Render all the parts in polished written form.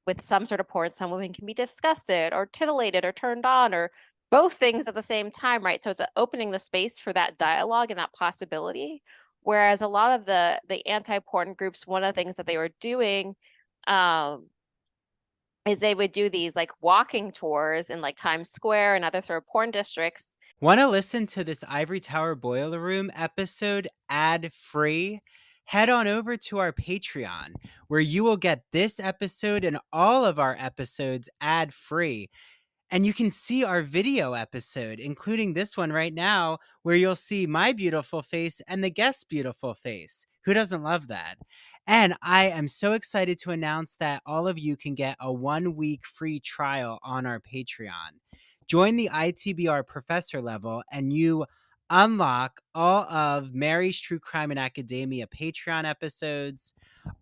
with some sort of porn, some women can be disgusted or titillated or turned on or both things at the same time, right? So it's opening the space for that dialogue and that possibility. Whereas a lot of the anti-porn groups, one of the things that they were doing um, is they would do these like walking tours in like Times Square and other sort of porn districts. Want to listen to this Ivory Tower Boiler Room episode ad free? Head on over to our Patreon, where you will get this episode and all of our episodes ad free. And you can see our video episode, including this one right now, where you'll see my beautiful face and the guest's beautiful face. Who doesn't love that? And I am so excited to announce that all of you can get a 1 week free trial on our Patreon. Join the ITBR professor level and you unlock all of Mary's True Crime and Academia Patreon episodes,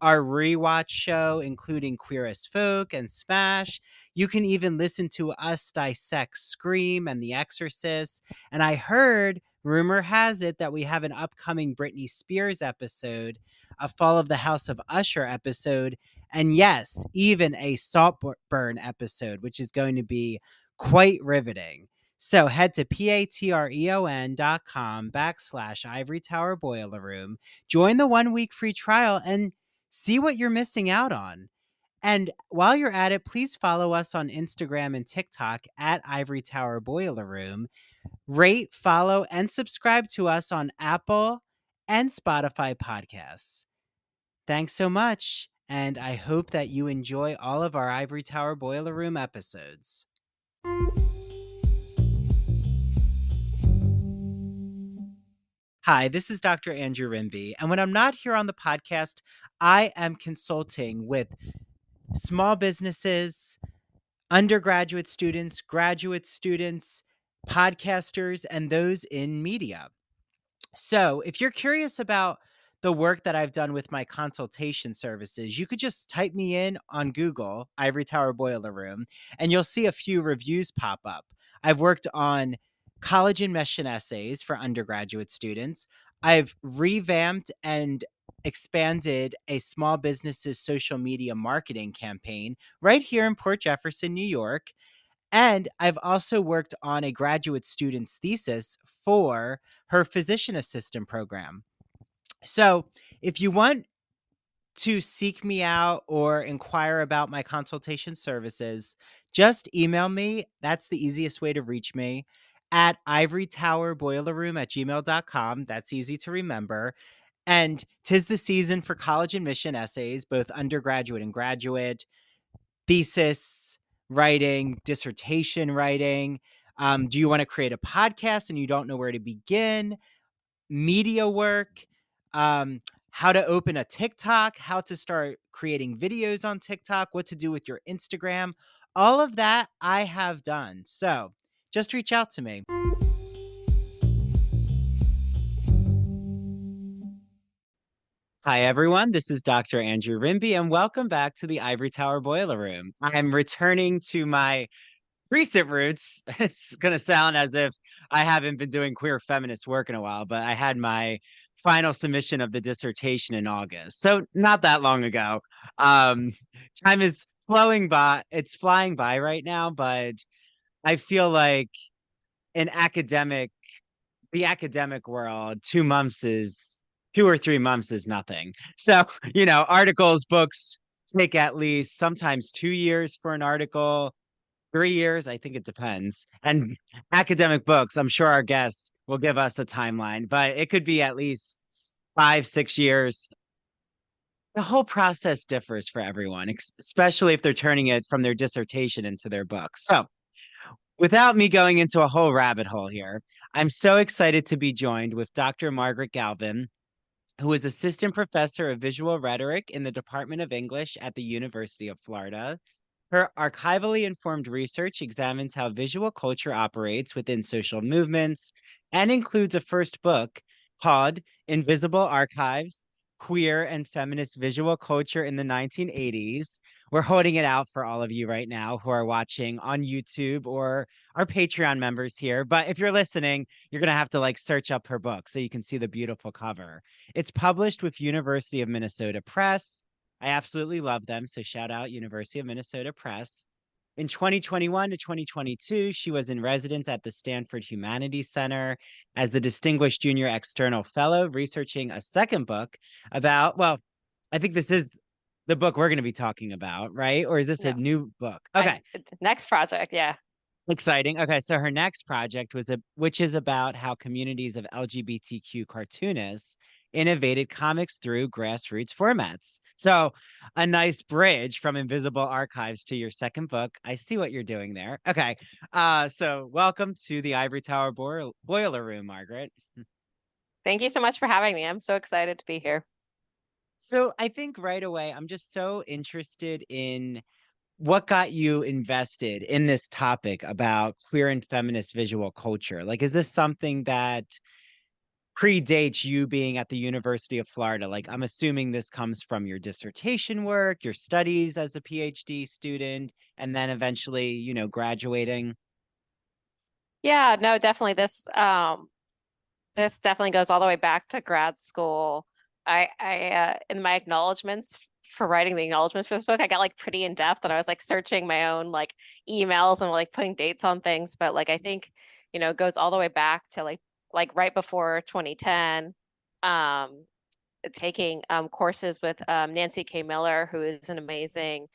our rewatch show, including Queer as Folk and Smash. You can even listen to us dissect Scream and The Exorcist. And I heard, rumor has it, that we have an upcoming Britney Spears episode, a Fall of the House of Usher episode, and yes, even a Saltburn episode, which is going to be quite riveting. So head to patreon.com/Ivory Tower Boiler Room, join the 1 week free trial, and see what you're missing out on. And while you're at it, please follow us on Instagram and TikTok at Ivory Tower Boiler Room. Rate, follow, and subscribe to us on Apple and Spotify podcasts. Thanks so much, and I hope that you enjoy all of our Ivory Tower Boiler Room episodes. Hi, this is Dr. Andrew Rimby, and when I'm not here on the podcast, I am consulting with small businesses, undergraduate students, graduate students, podcasters, and those in media. So, if you're curious about the work that I've done with my consultation services, you could just type me in on Google, Ivory Tower Boiler Room, and you'll see a few reviews pop up. I've worked on college admission essays for undergraduate students. I've revamped and expanded a small business's social media marketing campaign right here in Port Jefferson, New York. And I've also worked on a graduate student's thesis for her physician assistant program. So if you want to seek me out or inquire about my consultation services, just email me. That's the easiest way to reach me at ivorytowerboilerroom@gmail.com. That's easy to remember. And 'tis the season for college admission essays, both undergraduate and graduate, thesis writing, dissertation writing. Do you want to create a podcast and you don't know where to begin? Media work, how to open a TikTok, how to start creating videos on TikTok, what to do with your Instagram. All of that I have done. So just reach out to me. Hi, everyone. This is Dr. Andrew Rimby, and welcome back to the Ivory Tower Boiler Room. I'm returning to my recent roots. It's going to sound as if I haven't been doing queer feminist work in a while, but I had my final submission of the dissertation in August. So not that long ago. Um, Time is flowing by. It's flying by right now, but I feel like in the academic world, 2 months is 2 or 3 months is nothing. So, articles, books take at least sometimes 2 years for an article, 3 years, I think it depends. And academic books, I'm sure our guests will give us a timeline, but it could be at least 5, 6 years. The whole process differs for everyone, especially if they're turning it from their dissertation into their book. So, without me going into a whole rabbit hole here, I'm so excited to be joined with Dr. Margaret Galvan, who is assistant professor of visual rhetoric in the Department of English at the University of Florida. Her archivally informed research examines how visual culture operates within social movements and includes a first book called Invisible Archives: Queer and Feminist Visual Culture in the 1980s. We're holding it out for all of you right now who are watching on YouTube or our Patreon members here. But if you're listening, you're going to have to search up her book so you can see the beautiful cover. It's published with University of Minnesota Press. I absolutely love them. So shout out University of Minnesota Press. In 2021 to 2022, she was in residence at the Stanford Humanities Center as the Distinguished Junior External Fellow, researching a second book about, well, I think this is the book we're going to be talking about, right? Or is this a No, new book? Okay. next project. Yeah. Exciting. Okay, so her next project which is about how communities of LGBTQ cartoonists innovated comics through grassroots formats. So, a nice bridge from Invisible Archives to your second book. I see what you're doing there. Okay. So welcome to the Ivory Tower Boiler Room, Margaret. Thank you so much for having me. I'm so excited to be here. So, I think right away I'm just so interested in what got you invested in this topic about queer and feminist visual culture? Like, is this something that predates you being at the University of Florida? Like, I'm assuming this comes from your dissertation work, your studies as a PhD student, and then eventually, graduating. Yeah, no, definitely this definitely goes all the way back to grad school. I in my acknowledgments for writing the acknowledgments for this book, I got like pretty in depth and I was like searching my own like emails and like putting dates on things. But like I think, it goes all the way back to like right before 2010, um, taking courses with Nancy K. Miller, who is an amazing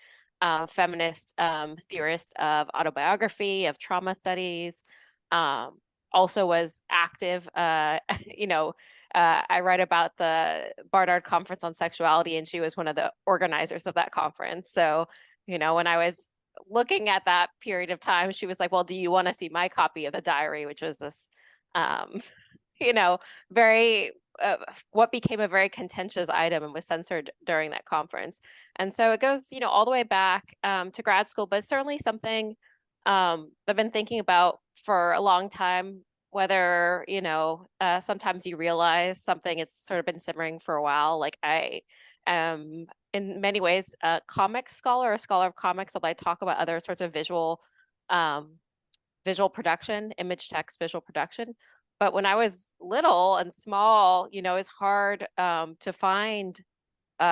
feminist theorist of autobiography, of trauma studies. Um, Also was active. I write about the Barnard Conference on Sexuality, and she was one of the organizers of that conference. So, when I was looking at that period of time, she was like, "Well, do you want to see my copy of the diary?" Which was this, um, you know, very what became a very contentious item and was censored during that conference. And so it goes, all the way back to grad school, but certainly something I've been thinking about for a long time. Whether, sometimes you realize something it's sort of been simmering for a while. Like I am in many ways a comics scholar, a scholar of comics, although I talk about other sorts of um, visual production, image text visual production. But when I was little and small, it's hard to find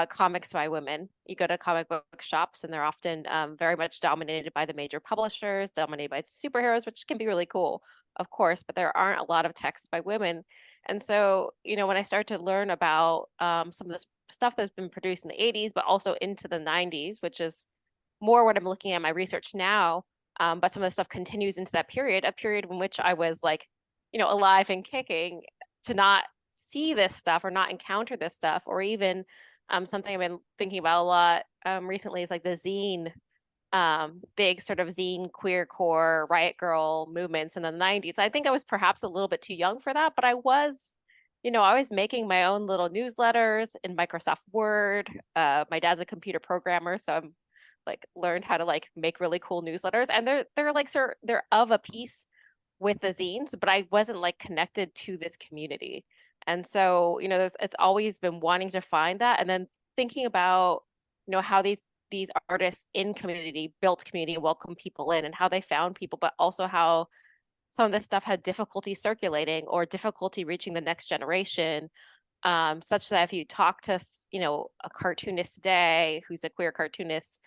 comics by women. You go to comic book shops and they're often very much dominated by the major publishers, dominated by superheroes, which can be really cool, of course, but there aren't a lot of texts by women. And so, when I started to learn about some of this stuff that's been produced in the 80s, but also into the 90s, which is more what I'm looking at in my research now. But some of the stuff continues into that period, a period in which I was like, alive and kicking, to not see this stuff or not encounter this stuff, or even something I've been thinking about a lot recently is like the zine, big sort of zine queer core riot girl movements in the 90s. I think I was perhaps a little bit too young for that, but I was making my own little newsletters in Microsoft Word. My dad's a computer programmer, so I'm like learned how to like make really cool newsletters, and they're like they're of a piece with the zines, but I wasn't like connected to this community. And so, it's always been wanting to find that, and then thinking about, how these artists in community built community and welcomed people in, and how they found people, but also how some of this stuff had difficulty circulating or difficulty reaching the next generation, such that if you talk to, a cartoonist today who's a queer cartoonist,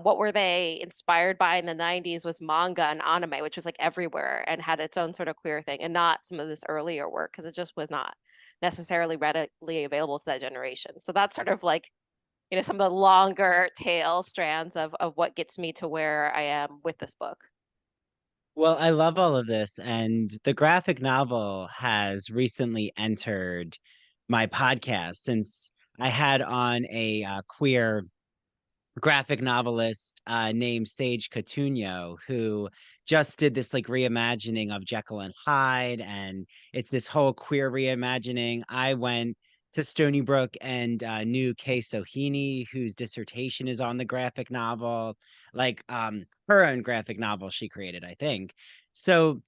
what were they inspired by in the 90s was manga and anime, which was like everywhere and had its own sort of queer thing, and not some of this earlier work because it just was not necessarily readily available to that generation. So that's sort of like, some of the longer tail strands of what gets me to where I am with this book. Well, I love all of this, and the graphic novel has recently entered my podcast since I had on a queer graphic novelist named Sage Catuno, who just did this like reimagining of Jekyll and Hyde, and it's this whole queer reimagining. I went to Stony Brook and knew Kay Sohini, whose dissertation is on the graphic novel, like her own graphic novel she created, I think. So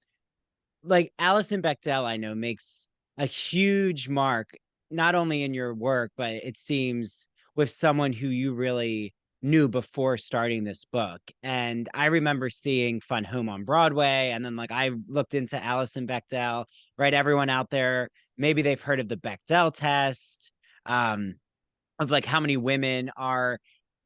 like Alison Bechdel, I know makes a huge mark, not only in your work, but it seems with someone who you really knew before starting this book. And I remember seeing Fun Home on Broadway. And then like I looked into Alison Bechdel, right? Everyone out there, maybe they've heard of the Bechdel test. Um, of like how many women are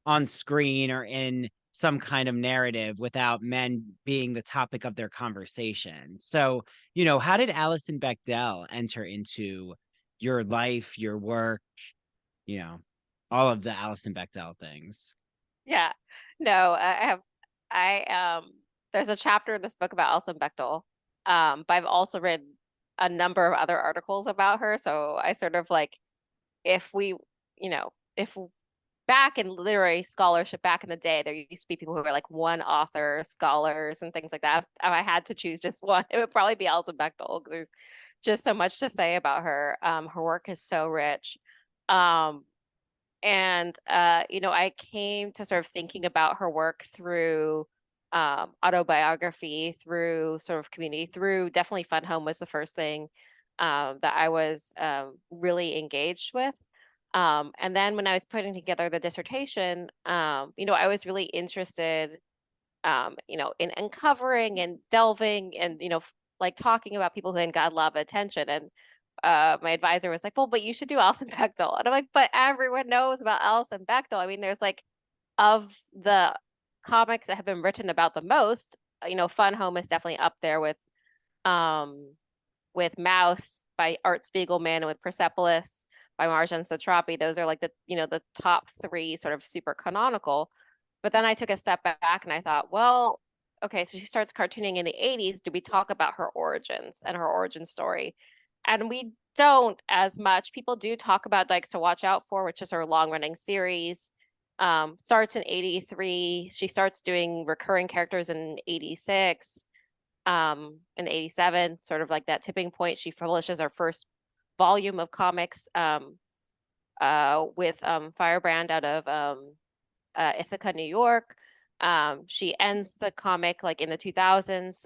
on screen or in some kind of narrative without men being the topic of their conversation. So, how did Alison Bechdel enter into your life, your work, you know, all of the Alison Bechdel things? Yeah. No, there's a chapter in this book about Alison Bechdel. But I've also read a number of other articles about her. So I sort of like, if we, if back in literary scholarship back in the day, there used to be people who were like one author scholars and things like that. If I had to choose just one, it would probably be Alison Bechdel because there's just so much to say about her. Her work is so rich. Um, and I came to sort of thinking about her work through autobiography, through sort of community, through definitely Fun Home was the first thing that I was really engaged with. And then when I was putting together the dissertation, I was really interested, in uncovering and delving and, like talking about people who had got a lot of attention. And my advisor was like, well, but you should do Alison Bechdel. And I'm like, but everyone knows about Alison Bechdel. I mean, there's like, of the comics that have been written about the most, Fun Home is definitely up there um, with Mouse by Art Spiegelman and with Persepolis by Marjane Satrapi. Those are like the top three sort of super canonical. But then I took a step back and I thought, well, okay, so she starts cartooning in the 80s. Do we talk about her origins and her origin story? And we don't as much. People do talk about Dykes to Watch Out For, which is her long-running series. Starts in 83. She starts doing recurring characters in 86, in 87, sort of like that tipping point. She publishes her first volume of comics with Firebrand out of Ithaca, New York. She ends the comic like in the 2000s,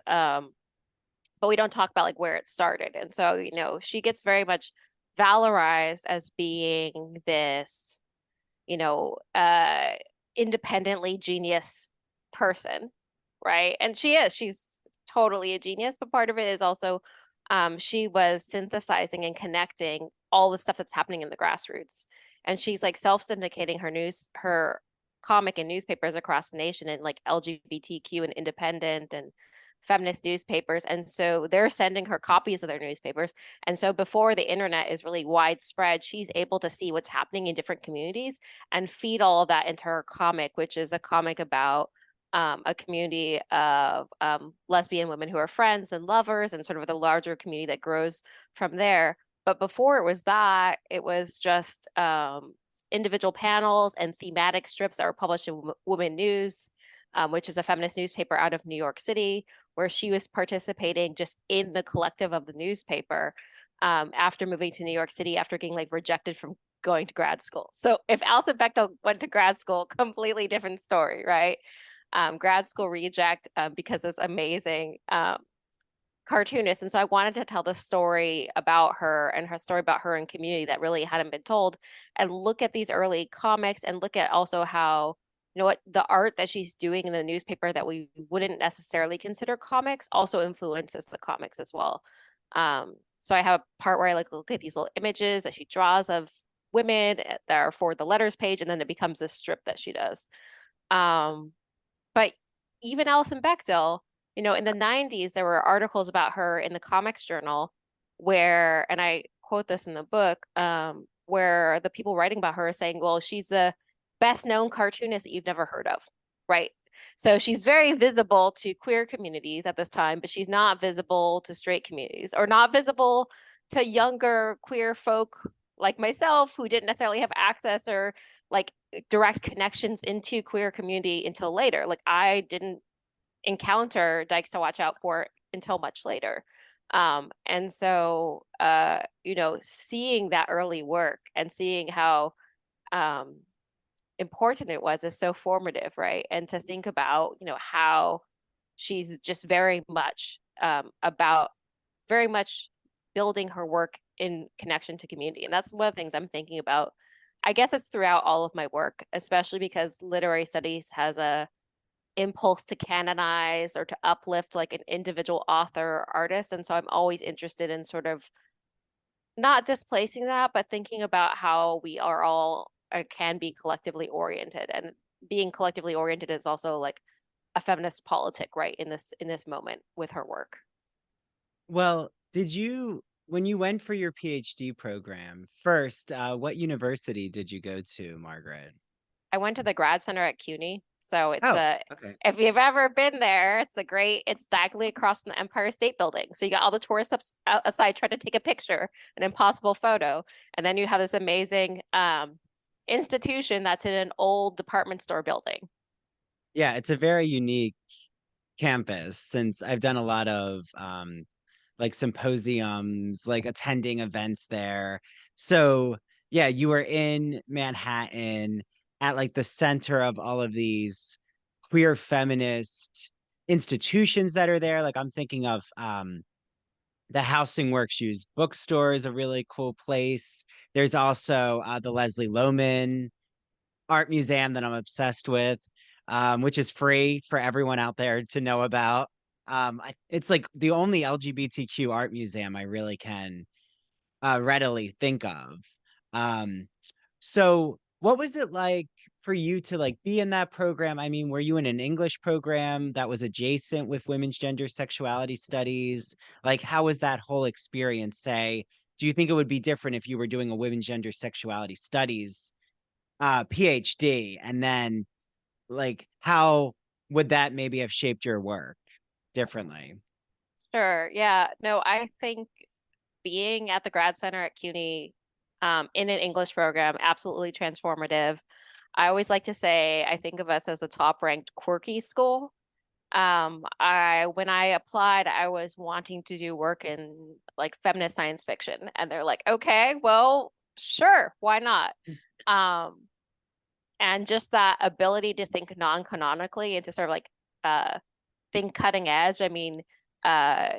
but we don't talk about like where it started. And so, she gets very much valorized as being this, independently genius person, right? And she's totally a genius, but part of it is also she was synthesizing and connecting all the stuff that's happening in the grassroots. And she's like self-syndicating her comic and newspapers across the nation, and like LGBTQ and independent and feminist newspapers. And so they're sending her copies of their newspapers. And so before the internet is really widespread, she's able to see what's happening in different communities and feed all of that into her comic, which is a comic about a community of lesbian women who are friends and lovers, and sort of the larger community that grows from there. But before it was that, it was just individual panels and thematic strips that were published in Women News, which is a feminist newspaper out of New York City, where she was participating just in the collective of the newspaper after moving to New York City, after getting like rejected from going to grad school. So if Alison Bechdel went to grad school, completely different story, right? Grad school reject because this amazing cartoonist. And so I wanted to tell the story about her and her story about her and community that really hadn't been told, and look at these early comics and look at also how, what the art that she's doing in the newspaper that we wouldn't necessarily consider comics also influences the comics as well. So I have a part where I like look at these little images that she draws of women that are for the letters page, and then it becomes this strip that she does. But even Alison Bechdel, in the 90s, there were articles about her in the Comics Journal where, and I quote this in the book, where the people writing about her are saying, well, she's the best known cartoonist that you've never heard of, right? So she's very visible to queer communities at this time, but she's not visible to straight communities, or not visible to younger queer folk like myself who didn't necessarily have access or like direct connections into queer community until later. Like I didn't encounter Dykes to Watch Out For until much later. And so, seeing that early work and seeing how important it was is so formative, right? And to think about, how she's just very much about very much building her work in connection to community. And that's one of the things I'm thinking about. I guess it's throughout all of my work, especially because literary studies has a impulse to canonize or to uplift like an individual author or artist. And so I'm always interested in sort of not displacing that, but thinking about how we are all can be collectively oriented, and being collectively oriented is also like a feminist politic, right? In this moment with her work. Well, when you went for your PhD program, first, what university did you go to, Margaret? I went to the grad center at CUNY. So it's Oh, a, okay. if you've ever been there, it's diagonally across from the Empire State Building. So you got all the tourists outside trying to take a picture, an impossible photo. And then you have this amazing institution that's in an old department store building. Yeah, it's a very unique campus since I've done a lot of like symposiums, like attending events there. So, yeah, you were in Manhattan at like the center of all of these queer feminist institutions that are there. Like I'm thinking of the Housing Works Used Bookstore is a really cool place. There's also the Leslie Lohman Art Museum that I'm obsessed with, which is free for everyone out there to know about. It's like the only LGBTQ art museum I really can readily think of. Um, so what was it like for you to like be in that program? I mean, were you in an English program that was adjacent with women's gender sexuality studies? Like, how was that whole experience? Say, do you think it would be different if you were doing a women's gender sexuality studies PhD, and then like how would that maybe have shaped your work differently? Sure. Yeah. No, I think being at the grad center at CUNY in an English program, absolutely transformative. I always like to say, I think of us as a top ranked quirky school. When I applied, I was wanting to do work in like feminist science fiction, and they're like, okay, well, sure, why not? Um, and just that ability to think non-canonically and to sort of like uh think cutting edge. I mean,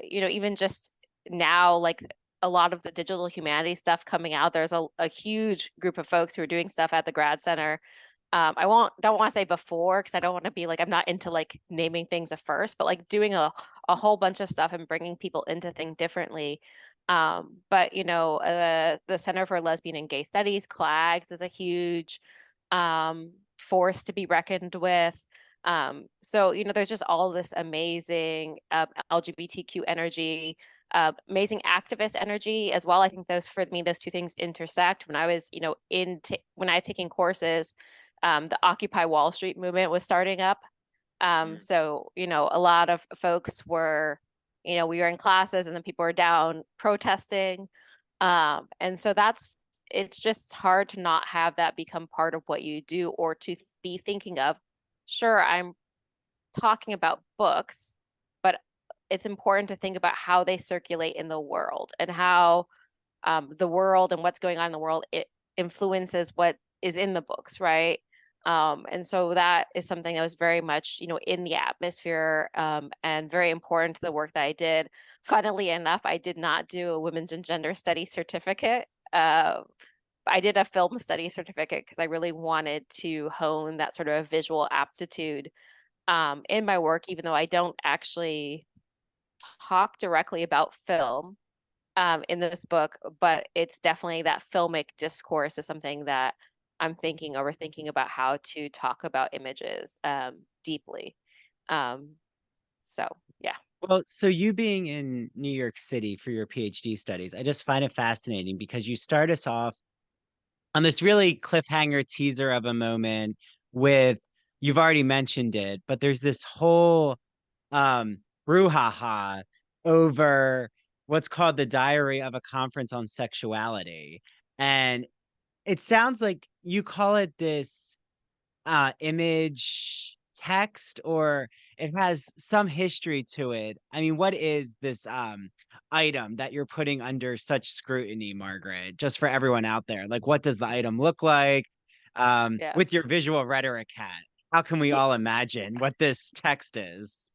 even just now, like a lot of the digital humanities stuff coming out, there's a huge group of folks who are doing stuff at the grad center. I won't don't want to say before because I don't want to be like I'm not into like naming things at first, but like doing a whole bunch of stuff and bringing people into think differently. But the Center for Lesbian and Gay Studies, CLAGS, is a huge force to be reckoned with. So there's just all this amazing LGBTQ energy, amazing activist energy as well. I think for me, those two things intersect. When I was, when I was taking courses, the Occupy Wall Street movement was starting up. So a lot of folks were, we were in classes and then people were down protesting. And so it's just hard to not have that become part of what you do or to be thinking of, sure, I'm talking about books, but it's important to think about how they circulate in the world and how the world and what's going on in the world, it influences what is in the books, right? And so that is something that was very much, in the atmosphere and very important to the work that I did. Funnily enough, I did not do a women's and gender studies certificate. I did a film study certificate because I really wanted to hone that sort of visual aptitude in my work, even though I don't actually talk directly about film in this book, but it's definitely that filmic discourse is something that I'm overthinking about how to talk about images deeply. Um, so yeah. Well, so you being in New York City for your PhD studies, I just find it fascinating because you start us off on this really cliffhanger teaser of a moment with you've already mentioned it, but there's this whole um brouhaha over what's called the Diary of a Conference on Sexuality. And it sounds like you call it this image text, or it has some history to it. I mean, what is this item that you're putting under such scrutiny, Margaret? Just for everyone out there, like what does the item look like? Yeah. With your visual rhetoric hat, how can we all imagine what this text is?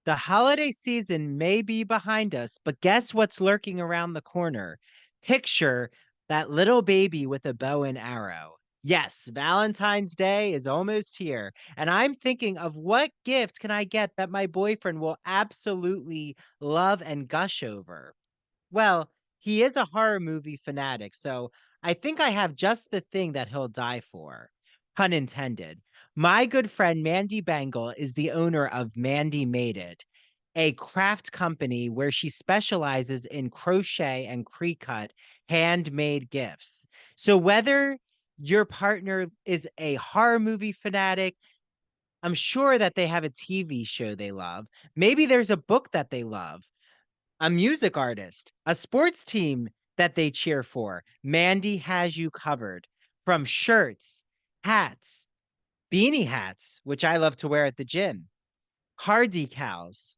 The holiday season may be behind us, but guess what's lurking around the corner? Picture that little baby with a bow and arrow. Yes, Valentine's Day is almost here, and I'm thinking of what gift can I get that my boyfriend will absolutely love and gush over. Well, he is a horror movie fanatic, so I think I have just the thing that he'll die for. Pun intended. My good friend Mandy Bangle is the owner of Mandy Made It, a craft company where she specializes in crochet and pre-cut handmade gifts. So whether your partner is a horror movie fanatic, I'm sure that they have a TV show they love. Maybe there's a book that they love, a music artist, a sports team that they cheer for. Mandy has you covered, from shirts, hats, beanie hats, which I love to wear at the gym, car decals,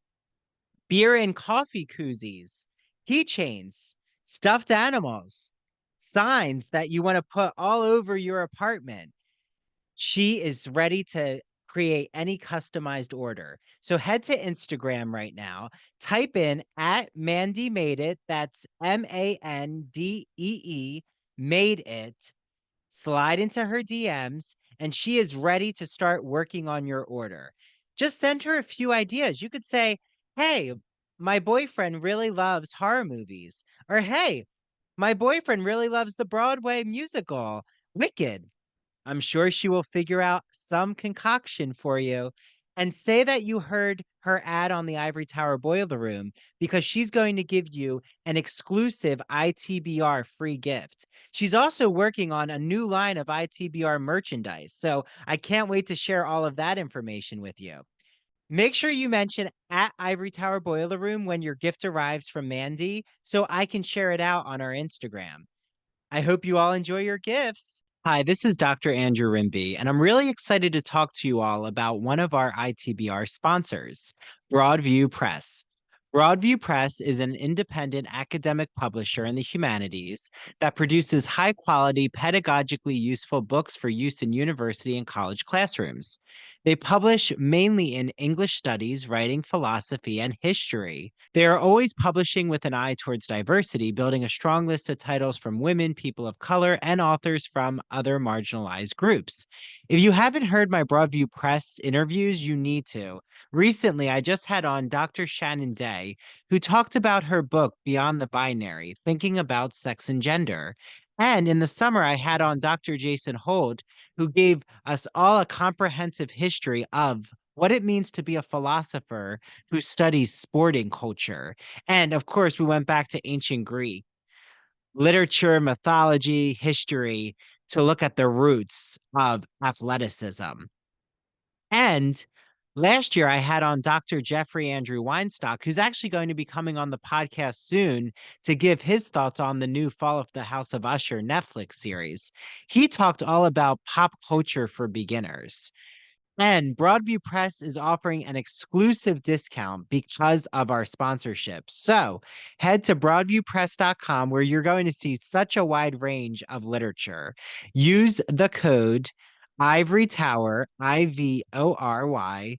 beer and coffee koozies, keychains, stuffed animals, signs that you want to put all over your apartment. She is ready to create any customized order. So head to Instagram right now, type in at Mandy Made It. That's Mandee, made it. Slide into her DMs, and she is ready to start working on your order. Just send her a few ideas. You could say, hey, my boyfriend really loves horror movies. Or, hey, my boyfriend really loves the Broadway musical, Wicked. I'm sure she will figure out some concoction for you, and say that you heard her ad on the Ivory Tower Boiler Room, because she's going to give you an exclusive ITBR free gift. She's also working on a new line of ITBR merchandise, so I can't wait to share all of that information with you. Make sure you mention at Ivory Tower Boiler Room when your gift arrives from Mandy so I can share it out on our Instagram. I hope you all enjoy your gifts. Hi, this is Dr. Andrew Rimby, and I'm really excited to talk to you all about one of our ITBR sponsors, Broadview Press. Broadview Press is an independent academic publisher in the humanities that produces high quality, pedagogically useful books for use in university and college classrooms. They publish mainly in English studies, writing, philosophy, and history. They are always publishing with an eye towards diversity, building a strong list of titles from women, people of color, and authors from other marginalized groups. If you haven't heard my Broadview Press interviews, you need to. Recently, I just had on Dr. Shannon Day, who talked about her book, Beyond the Binary, Thinking About Sex and Gender. And in the summer, I had on Dr. Jason Holt, who gave us all a comprehensive history of what it means to be a philosopher who studies sporting culture. And of course, we went back to ancient Greek, literature, mythology, history to look at the roots of athleticism. And last year, I had on Dr. Jeffrey Andrew Weinstock, who's actually going to be coming on the podcast soon to give his thoughts on the new Fall of the House of Usher Netflix series. He talked all about pop culture for beginners. And Broadview Press is offering an exclusive discount because of our sponsorship. So head to broadviewpress.com, where you're going to see such a wide range of literature. Use the code Ivory Tower, IVORYTOWER,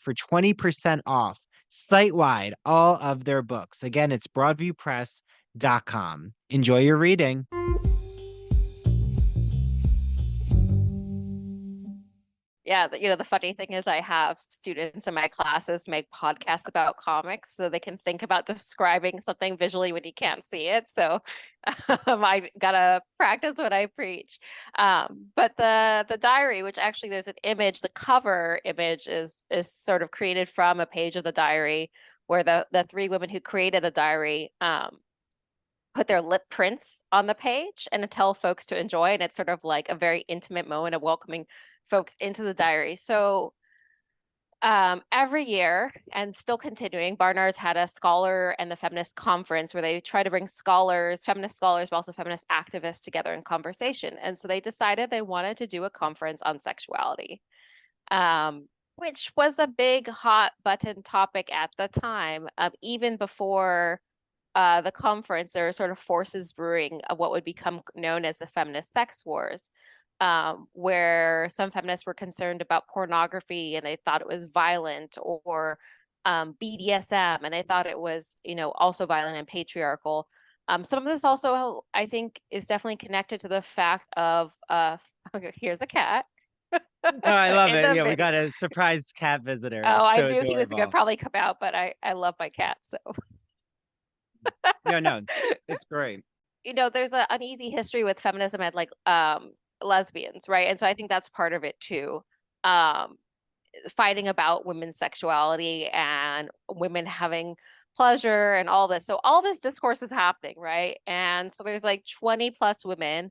for 20% off site wide all of their books. Again, it's broadviewpress.com. Enjoy your reading. Yeah, the funny thing is I have students in my classes make podcasts about comics so they can think about describing something visually when you can't see it. So I gotta practice what I preach. But the diary, which actually there's an image, the cover image is sort of created from a page of the diary where the three women who created the diary put their lip prints on the page and to tell folks to enjoy. And it's sort of like a very intimate moment of welcoming folks into the diary. So every year, and still continuing, Barnard's had a scholar and the Feminist Conference where they try to bring scholars, feminist scholars, but also feminist activists together in conversation. And so they decided they wanted to do a conference on sexuality, which was a big hot button topic at the time. Even before the conference, there were sort of forces brewing of what would become known as the Feminist Sex Wars, where some feminists were concerned about pornography and they thought it was violent, or BDSM, and they thought it was, also violent and patriarchal. Some of this also, I think, is definitely connected to the fact of, here's a cat. Oh, I love in it. the Yeah, we video. got a surprise cat visitor. Oh, It's I so knew he was gonna adorable. probably come out, but I love my cat, so No, it's great. There's an uneasy history with feminism and like lesbians, right? And so I think that's part of it too. Um, Fighting about women's sexuality and women having pleasure and all this. So all this discourse is happening, right? And so there's like 20 plus women.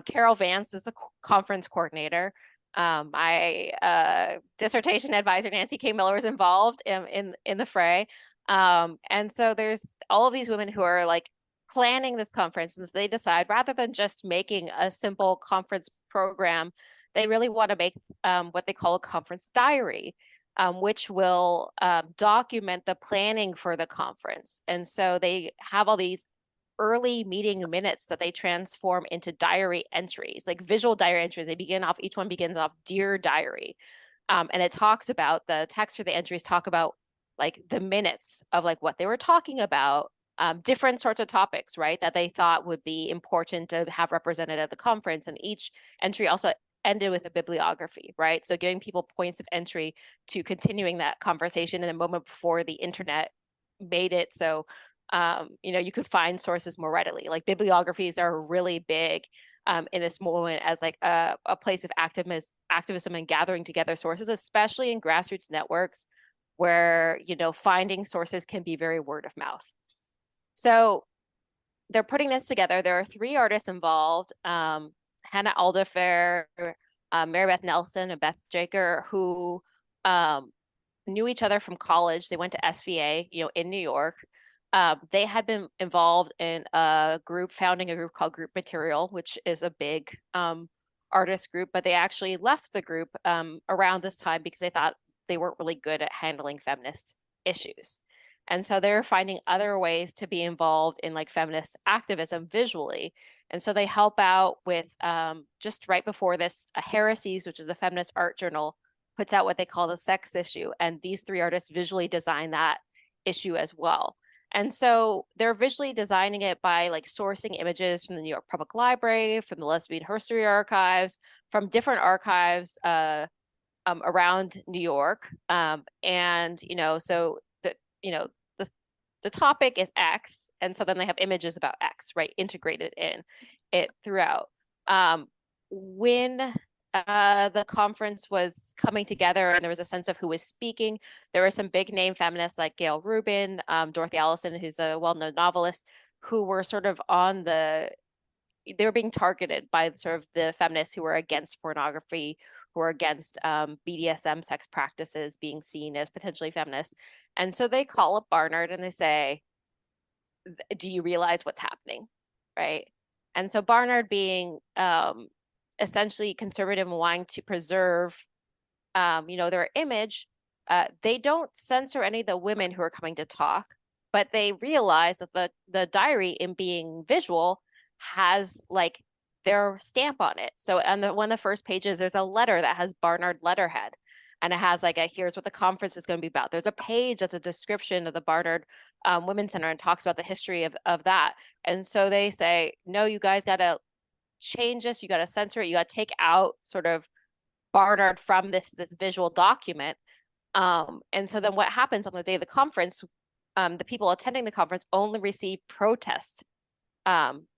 Carol Vance is the conference coordinator. My dissertation advisor, Nancy K. Miller, is involved in the fray. And so there's all of these women who are like planning this conference, and they decide rather than just making a simple conference program, they really want to make what they call a conference diary, which will document the planning for the conference. And so they have all these early meeting minutes that they transform into diary entries, like visual diary entries. Each one begins off Dear Diary. And it talks about the text for the entries, talk about like the minutes of like what they were talking about, different sorts of topics, right, that they thought would be important to have represented at the conference. And each entry also ended with a bibliography, right? So giving people points of entry to continuing that conversation in a moment before the internet made it so you could find sources more readily. Like bibliographies are really big in this moment as like a place of activism and gathering together sources, especially in grassroots networks where, finding sources can be very word of mouth. So they're putting this together. There are 3 artists involved, Hannah Alderfair, Mary Beth Nelson, and Beth Jaker, who knew each other from college. They went to SVA, in New York. They had been involved in founding a group called Group Material, which is a big artist group, but they actually left the group around this time because they thought they weren't really good at handling feminist issues. And so they're finding other ways to be involved in like feminist activism visually. And so they help out with just right before this, Heresies, which is a feminist art journal, puts out what they call the sex issue. And these 3 artists visually design that issue as well. And so they're visually designing it by like sourcing images from the New York Public Library, from the Lesbian History Archives, from different archives around New York. And, so the topic is X. And so then they have images about X, right, integrated in it throughout. When the conference was coming together and there was a sense of who was speaking, there were some big name feminists like Gail Rubin, Dorothy Allison, who's a well-known novelist, who were sort of they were being targeted by sort of the feminists who were against pornography, who are against BDSM sex practices being seen as potentially feminist. And so they call up Barnard and they say, do you realize what's happening, right? And so Barnard, being essentially conservative and wanting to preserve their image, they don't censor any of the women who are coming to talk, but they realize that the diary, in being visual, has like their stamp on it. So on one of the first pages, there's a letter that has Barnard letterhead, and it has like here's what the conference is going to be about. There's a page that's a description of the Barnard Women's Center and talks about the history of that. And so they say, no, you guys got to change this. You got to censor it. You got to take out sort of Barnard from this visual document. And so then what happens on the day of the conference, the people attending the conference only receive protest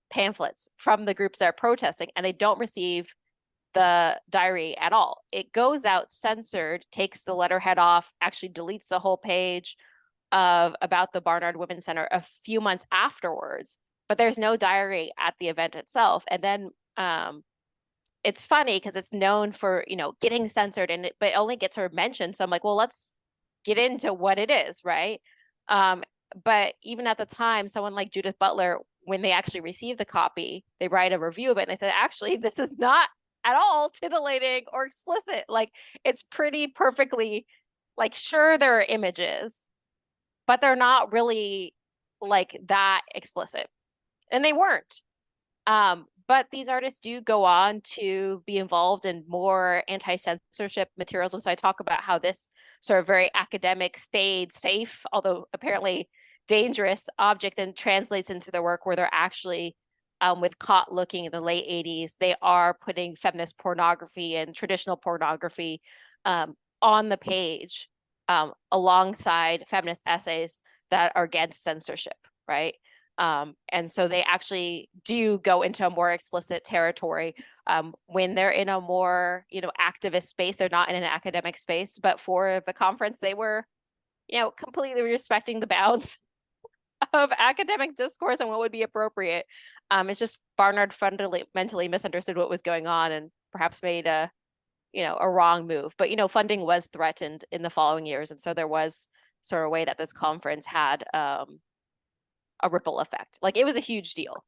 pamphlets from the groups that are protesting, and they don't receive the diary at all. It goes out censored, takes the letterhead off, actually deletes the whole page about the Barnard Women's Center a few months afterwards, but there's no diary at the event itself. And then it's funny because it's known for, getting censored, but it only gets sort of mentioned. So I'm like, well, let's get into what it is, right? But even at the time, someone like Judith Butler, when they actually receive the copy, they write a review of it and they said, actually, this is not at all titillating or explicit. Like, it's pretty perfectly, like, sure, there are images, but they're not really like that explicit. And they weren't. But these artists do go on to be involved in more anti-censorship materials. And so I talk about how this sort of very academic, stayed safe, although apparently dangerous object then translates into their work, where they're actually, with Caught Looking in the late 80s, they are putting feminist pornography and traditional pornography on the page alongside feminist essays that are against censorship, right? And so they actually do go into a more explicit territory when they're in a more, activist space. They're not in an academic space, but for the conference, they were, completely respecting the bounds of academic discourse and what would be appropriate. It's just Barnard fundamentally misunderstood what was going on and perhaps made a wrong move. But, funding was threatened in the following years. And so there was sort of a way that this conference had a ripple effect. Like, it was a huge deal.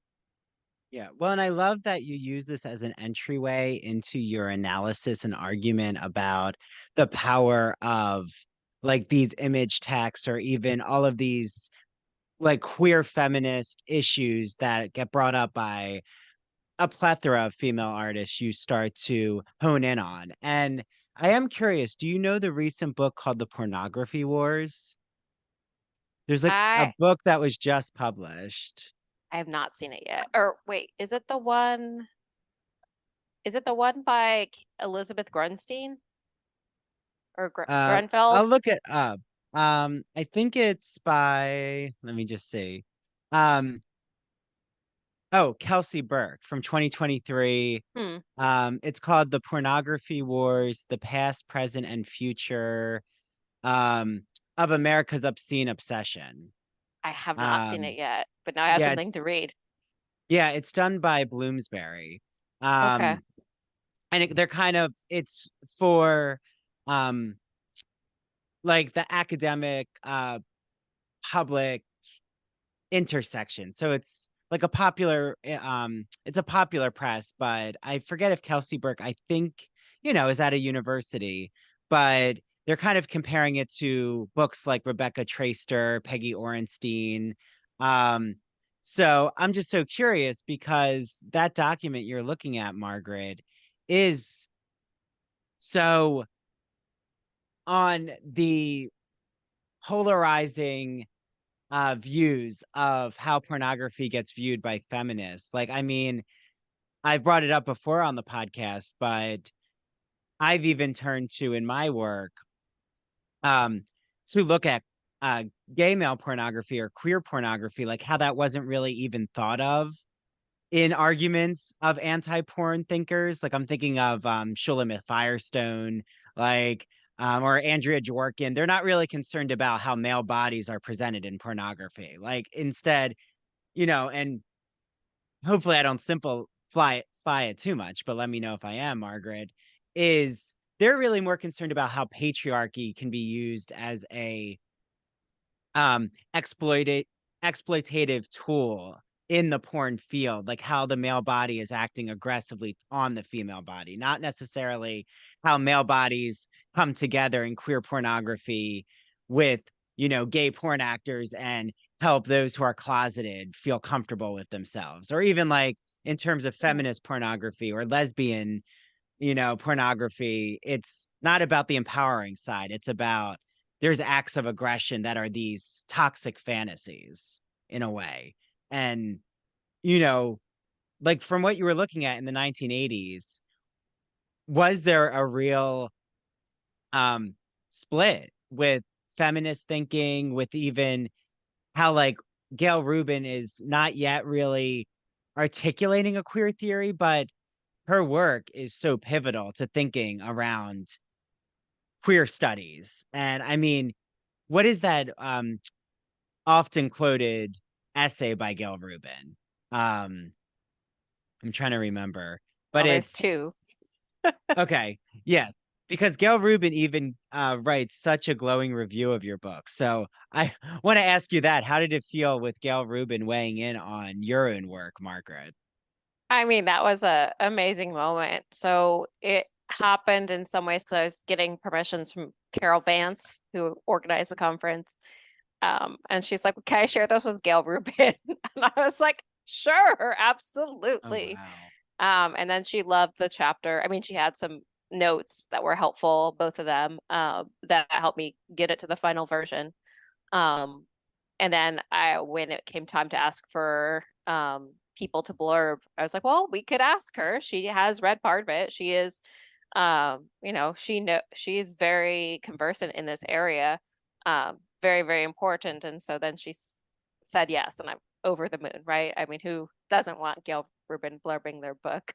Yeah, well, and I love that you use this as an entryway into your analysis and argument about the power of like these image texts or even all of these like queer feminist issues that get brought up by a plethora of female artists you start to hone in on. And I am curious, do you know the recent book called The Pornography Wars? There's like a I book that was just published. I have not seen it yet. Or wait, is it the one by Elizabeth Grunstein or I'll Grunfeld? look it up. I think it's by, let me just see. Um, oh, Kelsey Burke from 2023. Hmm. It's called The Pornography Wars, The Past, Present, and Future um of America's Obscene Obsession. I have not seen it Um, yet, but now I have yeah, something to read. it's done by Bloomsbury. Okay. Um, and they're kind of it's for um like the academic public intersection. So it's like a popular it's a popular press, but I forget if Kelsey Burke, I think, is at a university, but they're kind of comparing it to books like Rebecca Traister, Peggy Orenstein. Um, so I'm just so curious because that document you're looking at, Margaret, is so on the polarizing views of how pornography gets viewed by feminists. Like, I mean, I've brought it up before on the podcast, but I've even turned to in my work um to look at uh gay male pornography or queer pornography, like how that wasn't really even thought of in arguments of anti-porn thinkers. Like I'm thinking of Shulamith Firestone, like or Andrea Dworkin. They're not really concerned about how male bodies are presented in pornography. Like instead, and hopefully I don't simplify it too much, but let me know if I am, Margaret, is they're really more concerned about how patriarchy can be used as a um exploited exploitative tool in the porn field, like how the male body is acting aggressively on the female body, not necessarily how male bodies come together in queer pornography with, gay porn actors and help those who are closeted feel comfortable with themselves. Or even like in terms of Hmm. feminist pornography or lesbian, pornography, it's not about the empowering side. It's about there's acts of aggression that are these toxic fantasies in a way. And, you know, like from what you were looking at in the 1980s, was there a real um split with feminist thinking, with even how like Gail Rubin is not yet really articulating a queer theory, but her work is so pivotal to thinking around queer studies. And I mean, what is that often quoted essay by Gail Rubin? Um, I'm trying to remember, but Well, there's it's two. okay. Yeah, because Gail Rubin even writes such a glowing review of your book. So I want to ask you that. How did it feel with Gail Rubin weighing in on your own work, Margaret? I mean, that was a amazing moment. So it happened in some ways because I was getting permissions from Carol Vance, who organized the conference. And she's like, "Can I share this with Gail Rubin?" And I was like, "Sure, Oh, absolutely." wow. And then she loved the chapter. I mean, she had some notes that were helpful, both of them, that helped me get it to the final version. Um, and then when it came time to ask for people to blurb, I was like, well, we could ask her. She has read part of it. She is, she's very conversant in this area, very, very important. And so then she said yes, and over the moon, right? I mean, who doesn't want Gail Rubin blurbing their book?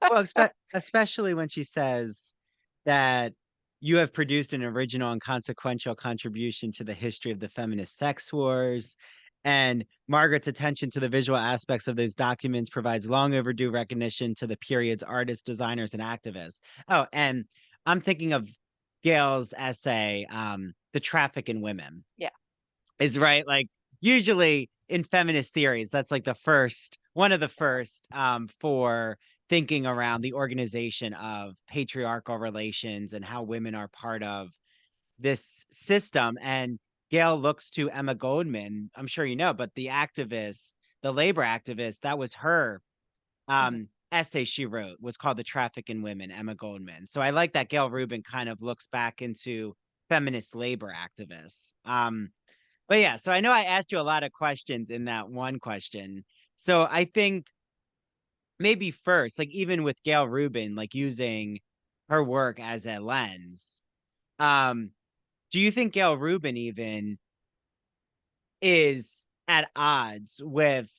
Well, especially when she says that you have produced an original and consequential contribution to the history of the feminist sex wars. And Margaret's attention to the visual aspects of those documents provides long overdue recognition to the period's artists, designers, and activists. Oh, and I'm thinking of Gail's essay, The Traffic in Women, Yeah. is right. Like usually in feminist theories, that's like one of the first for thinking around the organization of patriarchal relations and how women are part of this system. And Gail looks to Emma Goldman, I'm sure you know, but the labor activist, that was her Mhm. essay she wrote, was called The Traffic in Women, Emma Goldman. So I like that Gail Rubin kind of looks back into feminist labor activists. But yeah, so I know I asked you a lot of questions in that one question. So I think maybe first, like even with Gail Rubin, like using her work as a lens, um, do you think Gail Rubin even is at odds with,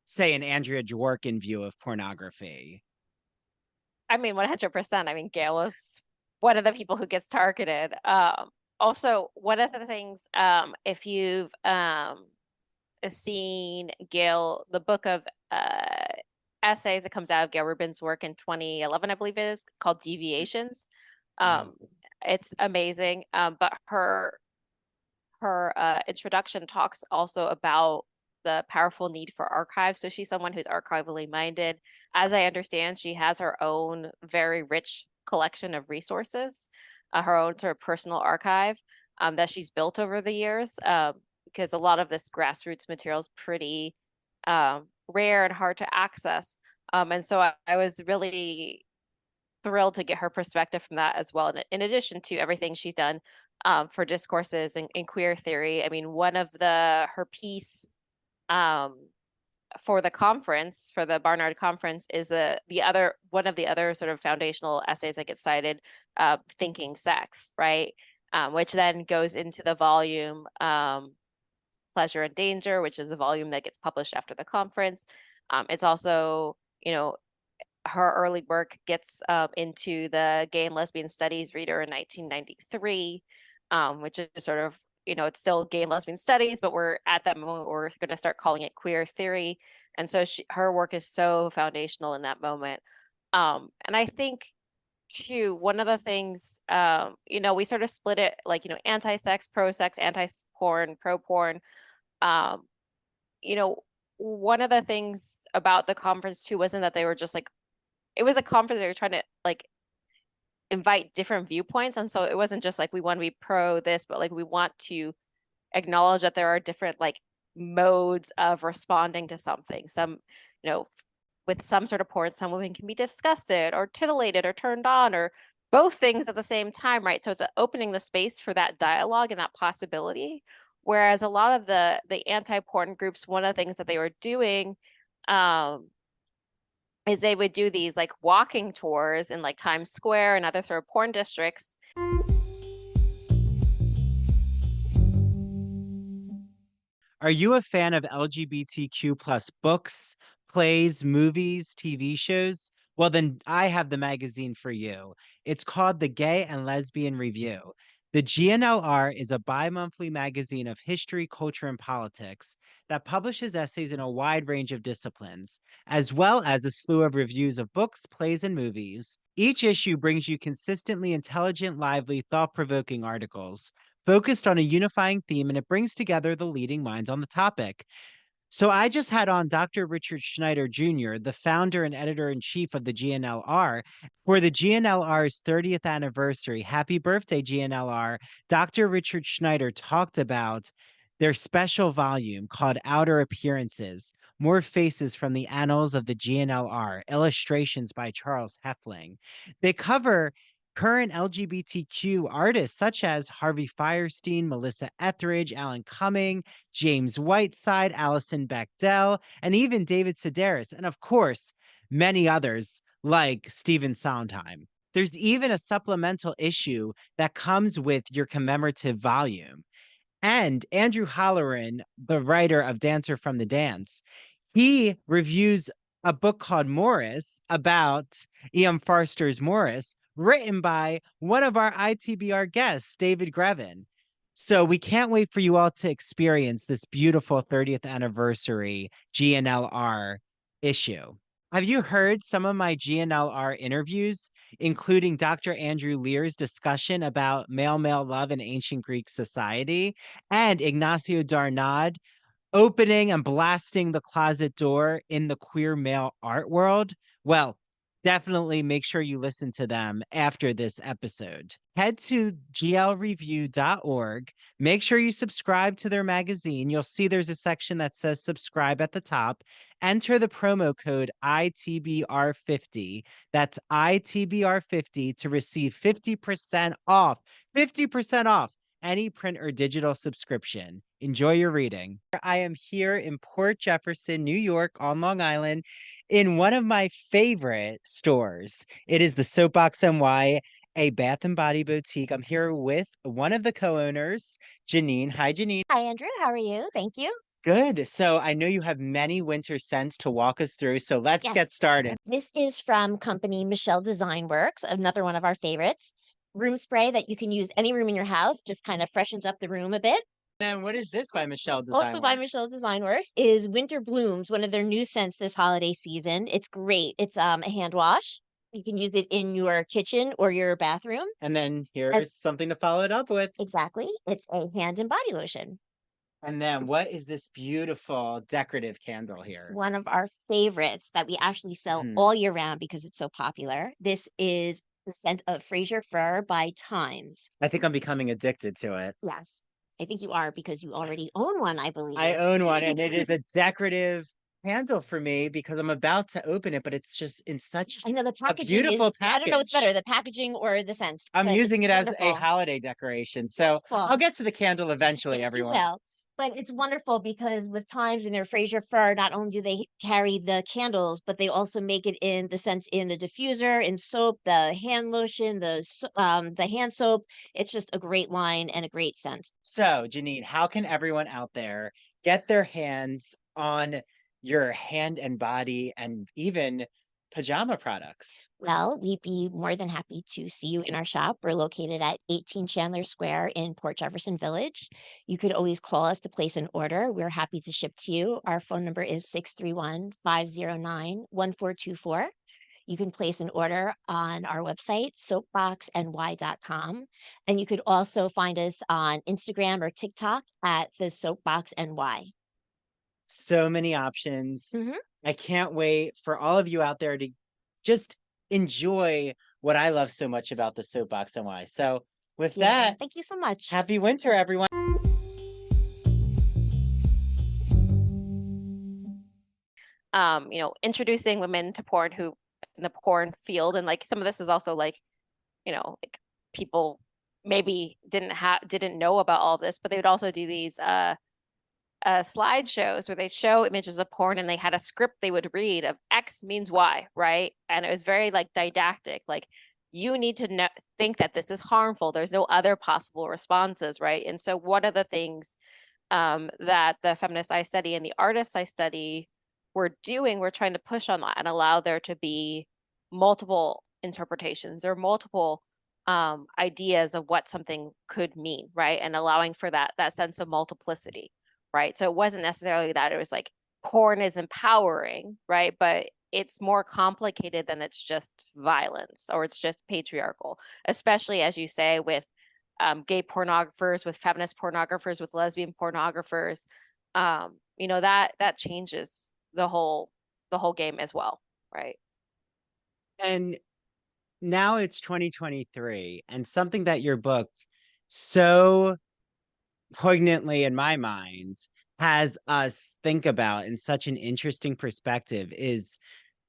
say, an Andrea Dworkin view of pornography? I mean, 100%. I mean, Gail was one of the people who gets targeted. Also, one of the things, if you've seen Gail, the book of essays that comes out of Gail Rubin's work in 2011, I believe it is, called Deviations. Mhm. Um, it's amazing. But her introduction talks also about the powerful need for archives. So she's someone who's archivally minded. As I understand, she has her own very rich collection of resources, her own sort of personal archive that she's built over the years, because a lot of this grassroots material is pretty rare and hard to access. And so I was really thrilled to get her perspective from that as well. In addition to everything she's done for discourses in queer theory, I mean, one of her piece um, for the conference, for the Barnard Conference, is the other one of the other sort of foundational essays that get cited, Thinking Sex, right? Which then goes into the volume Pleasure and Danger, which is the volume that gets published after the conference. It's also, her early work gets into the Gay and Lesbian Studies reader in 1993, which is sort of, it's still Gay and Lesbian Studies, but we're at that moment where we're going to start calling it queer theory. And so her work is so foundational in that moment. And I think too, one of the things, we sort of split it like, anti-sex, pro-sex, anti-porn, pro-porn. Um, one of the things about the conference too wasn't that they were just like, it was a conference they were trying to like invite different viewpoints. And so it wasn't just like we want to be pro this, but like we want to acknowledge that there are different like modes of responding to something. Some, you know, with some sort of porn, some women can be disgusted or titillated or turned on or both things at the same time, right? So it's opening the space for that dialogue and that possibility. Whereas a lot of the anti-porn groups, one of the things that they were doing is they would do these like walking tours in like Times Square and other sort of porn districts. Are you a fan of LGBTQ plus books, plays, movies, TV shows? Well, then I have the magazine for you. It's called the Gay and Lesbian Review. The GNLR is a bi-monthly magazine of history, culture, and politics that publishes essays in a wide range of disciplines, as well as a slew of reviews of books, plays, and movies. Each issue brings you consistently intelligent, lively, thought-provoking articles focused on a unifying theme, and it brings together the leading minds on the topic. So I just had on Dr. Richard Schneider Jr., the founder and editor-in-chief of the GNLR. For the GNLR's 30th anniversary, happy birthday, GNLR, Dr. Richard Schneider talked about their special volume called Outer Appearances, More Faces from the Annals of the GNLR, illustrations by Charles Heffling. They cover current LGBTQ artists such as Harvey Fierstein, Melissa Etheridge, Alan Cumming, James Whiteside, Alison Bechdel, and even David Sedaris, and of course, many others like Stephen Sondheim. There's even a supplemental issue that comes with your commemorative volume. And Andrew Holleran, the writer of Dancer from the Dance, he reviews a book called Morris about E.M. Forster's Morris, written by one of our ITBR guests, David Grevin. So we can't wait for you all to experience this beautiful 30th anniversary GNLR issue. Have you heard some of my GNLR interviews, including Dr. Andrew Lear's discussion about male-male love in ancient Greek society and Ignacio Darnad opening and blasting the closet door in the queer male art world? Well, definitely make sure you listen to them after this episode. Head to glreview.org. Make sure you subscribe to their magazine. You'll see there's a section that says subscribe at the top. Enter the promo code ITBR50. That's ITBR50 to receive 50% off. 50% off any print or digital subscription. Enjoy your reading. I am here in Port Jefferson, New York, on Long Island, in one of my favorite stores. It is the Soapbox NY, a bath and body boutique. I'm here with one of the co-owners, Janine. Hi, Janine. Hi, Andrew. How are you? Thank you. Good. So I know you have many winter scents to walk us through. So let's Yes. get started. This is from company Michelle Design Works, another one of our favorites. Room spray that you can use any room in your house, just kind of freshens up the room a bit. And what is this by Michelle Design Also by Works? Michelle Design Works is Winter Blooms, one of their new scents this holiday season. It's great. It's a hand wash. You can use it in your kitchen or your bathroom. And then here's something to follow it up with. Exactly. It's a hand and body lotion. And then what is this beautiful decorative candle here? One of our favorites that we actually sell Mhm. all year round because it's so popular. This is the scent of Fraser Fir by Times. I think I'm becoming addicted to it. Yes, I think you are because you already own one, I believe. I own one, and it is a decorative candle for me because I'm about to open it, but it's just in such I know the a packaging beautiful is, I don't know what's better, package. the packaging or the scent, I'm but using it's it as a wonderful. holiday decoration. So Cool. I'll get to the candle eventually, Yes, you everyone. will. But it's wonderful because with Times and their Fraser Fir, not only do they carry the candles, but they also make it in the scents in the diffuser, in soap, the hand lotion, the hand soap. It's just a great line and a great scent. So, Janine, how can everyone out there get their hands on your hand and body and even pajama products? Well, we'd be more than happy to see you in our shop. We're located at 18 Chandler Square in Port Jefferson Village. You could always call us to place an order. We're happy to ship to you. Our phone number is 631-509-1424. You can place an order on our website, soapboxny.com. And you could also find us on Instagram or TikTok at the Soapbox NY. So many options. Mhm. I can't wait for all of you out there to just enjoy what I love so much about the Soapbox NY. So, with that, Thank you so much. happy winter, everyone. Introducing women to porn who in the porn field, and like some of this is also like, like people maybe didn't know about all of this, but they would also do these slideshows where they show images of porn and they had a script they would read of X means Y, right? And it was very like didactic, like you need to think that this is harmful. There's no other possible responses, right? And so one of the things that the feminists I study and the artists I study were doing, we're trying to push on that and allow there to be multiple interpretations or multiple ideas of what something could mean, right? And allowing for that sense of multiplicity, right? So it wasn't necessarily that it was like porn is empowering, right? But it's more complicated than it's just violence or it's just patriarchal, especially as you say with gay pornographers, with feminist pornographers, with lesbian pornographers. That changes the whole game as well, right? And now it's 2023, and something that your book so poignantly in my mind has us think about in such an interesting perspective is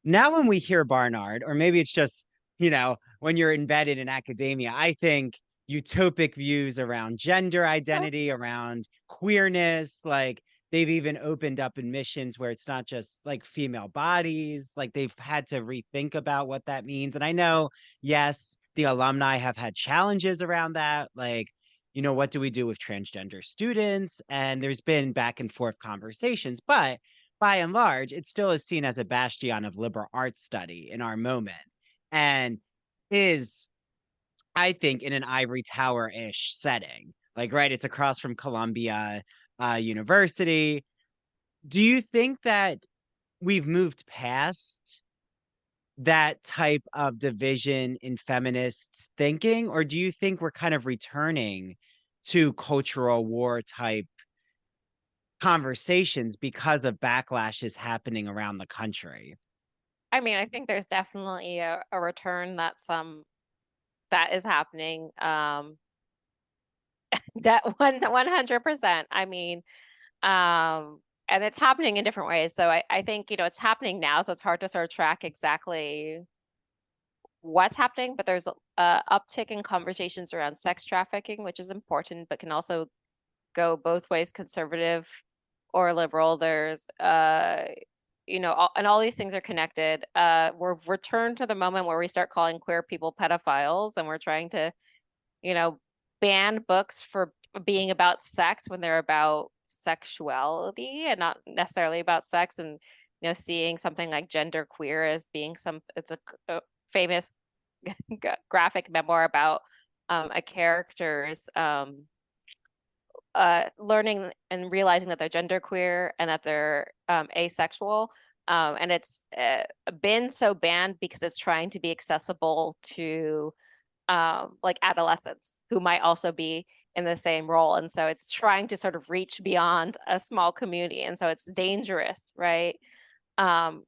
now when we hear Barnard, or maybe it's just, when you're embedded in academia, I think utopic views around gender identity, around queerness, like they've even opened up admissions where it's not just like female bodies, like they've had to rethink about what that means. And I know, yes, the alumni have had challenges around that, like, what do we do with transgender students? And there's been back and forth conversations, but by and large, it still is seen as a bastion of liberal arts study in our moment and is, I think, in an ivory tower-ish setting. Like, right, it's across from Columbia University. Do you think that we've moved past that type of division in feminist thinking, or do you think we're kind of returning to cultural war type conversations because of backlashes happening around the country? I mean, I think there's definitely a return that is happening. That 100%. I mean, and it's happening in different ways. So I think, it's happening now, so it's hard to sort of track exactly what's happening, but there's a uptick in conversations around sex trafficking, which is important, but can also go both ways, conservative or liberal. There's and all these things are connected. We've returned to the moment where we start calling queer people pedophiles, and we're trying to, ban books for being about sex when they're about sexuality and not necessarily about sex. And seeing something like gender queer as being it's a famous graphic memoir about a character's learning and realizing that they're genderqueer and that they're asexual. And it's been so banned because it's trying to be accessible to like adolescents who might also be in the same role. And so it's trying to sort of reach beyond a small community. And so it's dangerous, right? And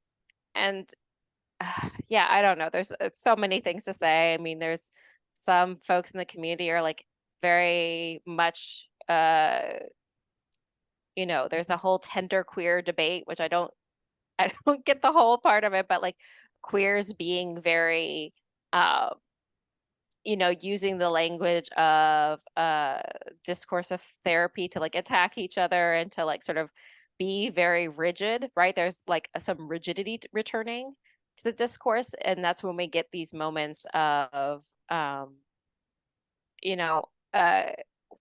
yeah, I don't know. There's so many things to say. I mean, there's some folks in the community are like very much there's a whole tender queer debate, which I don't get the whole part of it, but like queers being very using the language of discursive therapy to like attack each other and to like sort of be very rigid, right? There's like some rigidity returning to the discourse, and that's when we get these moments of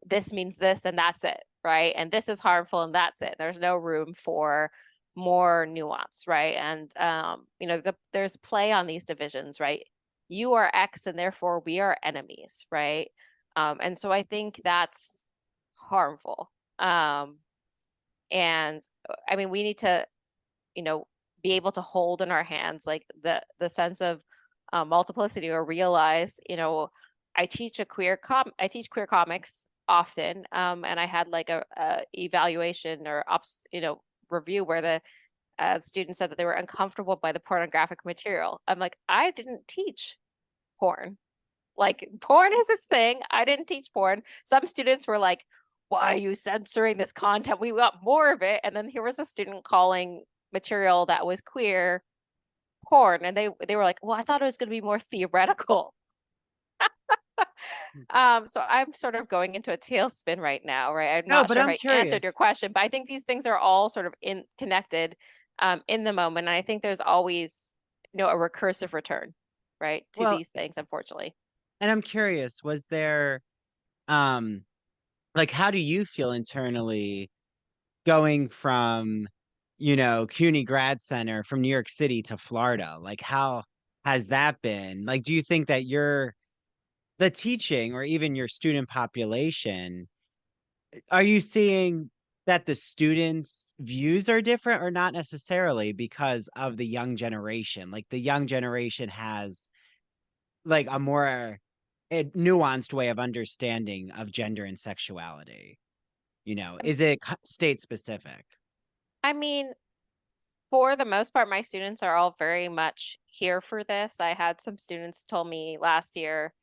this means this and that's it, right? And this is harmful and that's it. There's no room for more nuance, right? And there's play on these divisions, right? You are X and therefore we are enemies, right? And so I think that's harmful. And I mean, we need to, be able to hold in our hands like the sense of multiplicity, or realize, I teach queer comics often, and I had like a evaluation or review where the students said that they were uncomfortable by the pornographic material. I'm like, I didn't teach porn. Like, porn is this thing. I didn't teach porn. Some students were like, why are you censoring this content? We want more of it. And then here was a student calling material that was queer porn, and they were like, well, I thought it was going to be more theoretical. So I'm sort of going into a tailspin right now, right? I'm No, not but sure if I'm I answered your curious. question, but I think these things are all sort of connected in the moment. And I think there's always, a recursive return, right, to Well, these things, unfortunately. and I'm curious, was there like, how do you feel internally going from, CUNY Grad Center from New York City to Florida? Like, how has that been? Like, do you think that the teaching or even your student population, are you seeing that the students' views are different or not necessarily because of the young generation? Like, the young generation has like a more nuanced way of understanding of gender and sexuality. Is it state specific? I mean, for the most part, my students are all very much here for this. I had some students told me last year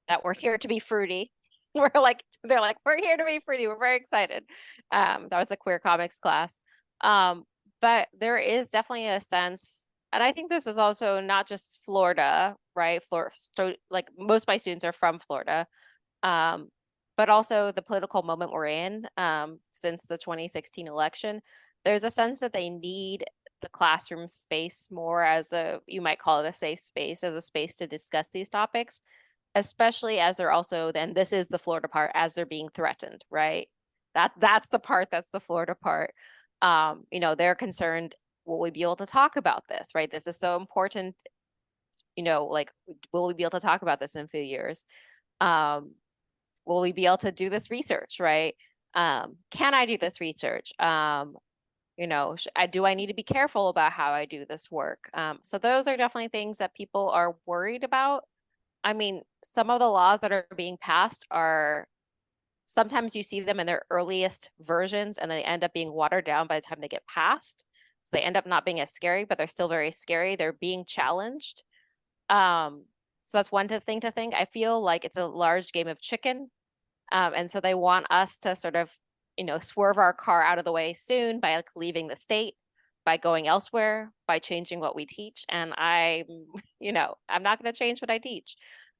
that we're here to be fruity. They're like, we're here to be fruity. We're very excited. That was a queer comics class. But there is definitely a sense, and I think this is also not just Florida, right? Florida, so like most of my students are from Florida. But also the political moment we're in, since the 2016 election, there's a sense that they need the classroom space more as you might call it a safe space, as a space to discuss these topics. especially as they're also, then this is the Florida part, as they're being threatened, right? That's the part, that's the Florida part. You know, they're concerned, will we be able to talk about this, right? This is so important, you know, like, will we be able to talk about this in a few years? Will we be able to do this research, right? Can I do this research? You know, do I need to be careful about how I do this work? So those are definitely things that people are worried about. I mean, some of the laws that are being passed are, sometimes you see them in their earliest versions and they end up being watered down by the time they get passed. So they end up not being as scary, but they're still very scary. They're being challenged. So that's one thing to think. I feel like it's a large game of chicken. And so they want us to sort of, you know, swerve our car out of the way soon by like leaving the state, by going elsewhere, by changing what we teach. And you know, I'm not going to change what I teach.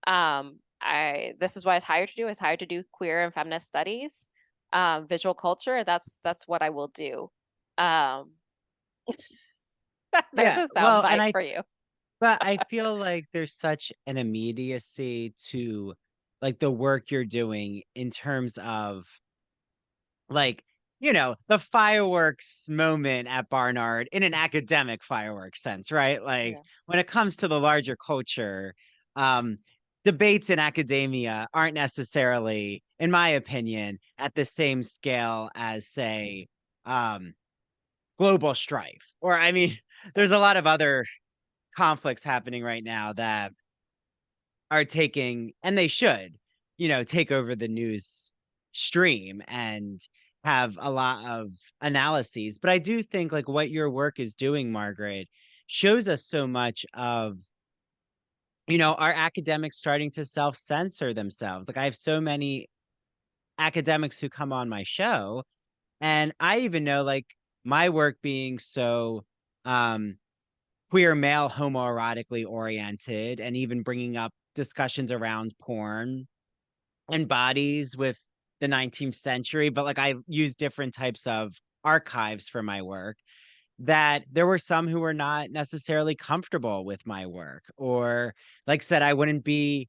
This is what I was hired to do. I was hired to do queer and feminist studies, visual culture. That's what I will do. There's Yeah, a well, soundbite for you. but I feel like there's such an immediacy to like the work you're doing in terms of like, you know, the fireworks moment at Barnard in an academic fireworks sense, right? Like Yeah. when it comes to the larger culture, um, debates in academia aren't necessarily, in my opinion, at the same scale as, say, um, global strife. Or, I mean, there's a lot of other conflicts happening right now that are taking, and they should, you know, take over the news stream and have a lot of analyses. But I do think like what your work is doing, Margaret, shows us so much of, you know, our academics starting to self-censor themselves. Like I have so many academics who come on my show, and I even know like my work being so um queer male homoerotically oriented and even bringing up discussions around porn and bodies with the 19th century, but like I use different types of archives for my work, that there were some who were not necessarily comfortable with my work, or like said, I wouldn't be,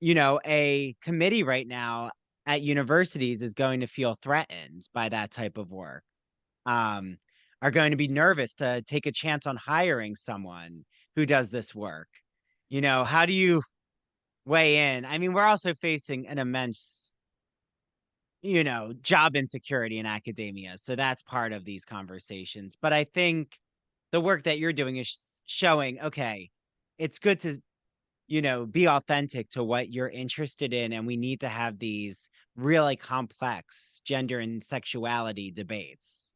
you know, a committee right now at universities is going to feel threatened by that type of work, um, are going to be nervous to take a chance on hiring someone who does this work. You know, how do you weigh in? I mean, we're also facing an immense, you know, job insecurity in academia. So that's part of these conversations. But I think the work that you're doing is showing, okay, it's good to, you know, be authentic to what you're interested in. And we need to have these really complex gender and sexuality debates.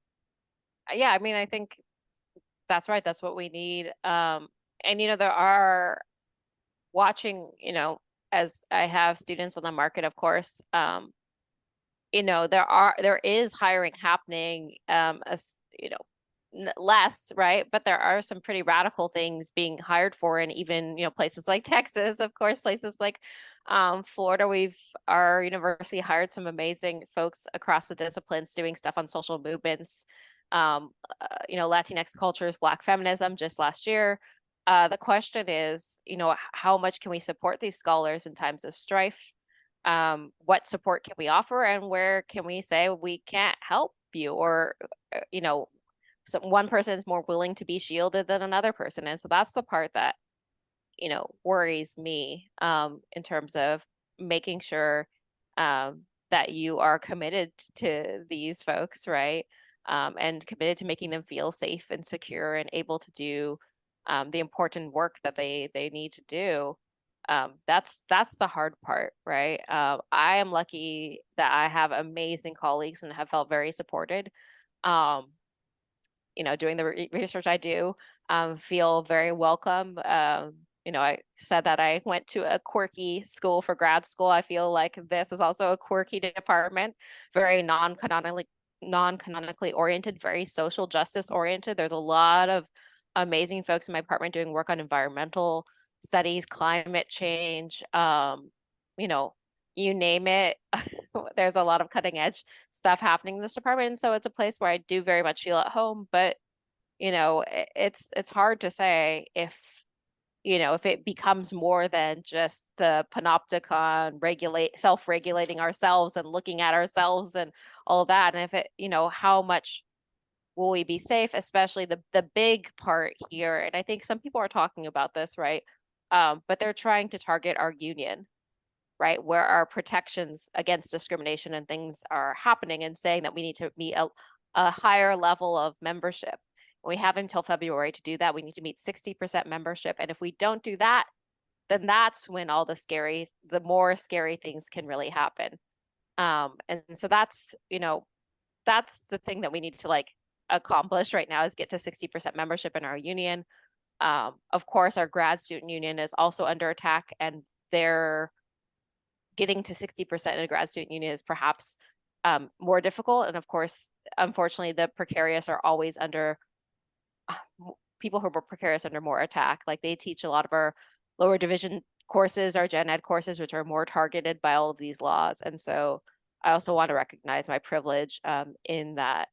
Yeah, I mean, I think that's right. That's what we need. And you know, there are, watching, you know, as I have students on the market, of course, you know, there is hiring happening, as you know, less, right? But there are some pretty radical things being hired for, and even, you know, places like Texas, of course, places like Florida. Our university hired some amazing folks across the disciplines doing stuff on social movements, you know, Latinx cultures, Black feminism just last year. The question is, you know, how much can we support these scholars in times of strife? What support can we offer, and where can we say we can't help you, or you know, so one person is more willing to be shielded than another person. And so that's the part that, you know, worries me, in terms of making sure that you are committed to these folks, right? And committed to making them feel safe and secure and able to do the important work that they need to do. That's the hard part, right? I am lucky that I have amazing colleagues and have felt very supported. Um, you know, doing the research I do, feel very welcome. You know, I said that I went to a quirky school for grad school. I feel like this is also a quirky department, very non-canonically oriented, very social justice oriented. There's a lot of amazing folks in my department doing work on environmental studies, climate change, you know, you name it. There's a lot of cutting edge stuff happening in this department. So it's a place where I do very much feel at home, but you know, it's hard to say if, if it becomes more than just the panopticon self-regulating ourselves and looking at ourselves and all of that, and if it, how much will we be safe, especially the big part here. And I think some people are talking about this, right? But they're trying to target our union, right? Where our protections against discrimination and things are happening, and saying that we need to meet a higher level of membership. We have until February to do that. We need to meet 60% membership. And if we don't do that, then that's when all the more scary things can really happen. And so that's the thing that we need to like accomplish right now, is get to 60% membership in our union. Of course, our grad student union is also under attack, and they're getting to 60% in a grad student union is perhaps more difficult. And of course, unfortunately, the precarious are always under people who are precarious under more attack. Like, they teach a lot of our lower division courses, our gen ed courses, which are more targeted by all of these laws. And so I also want to recognize my privilege in that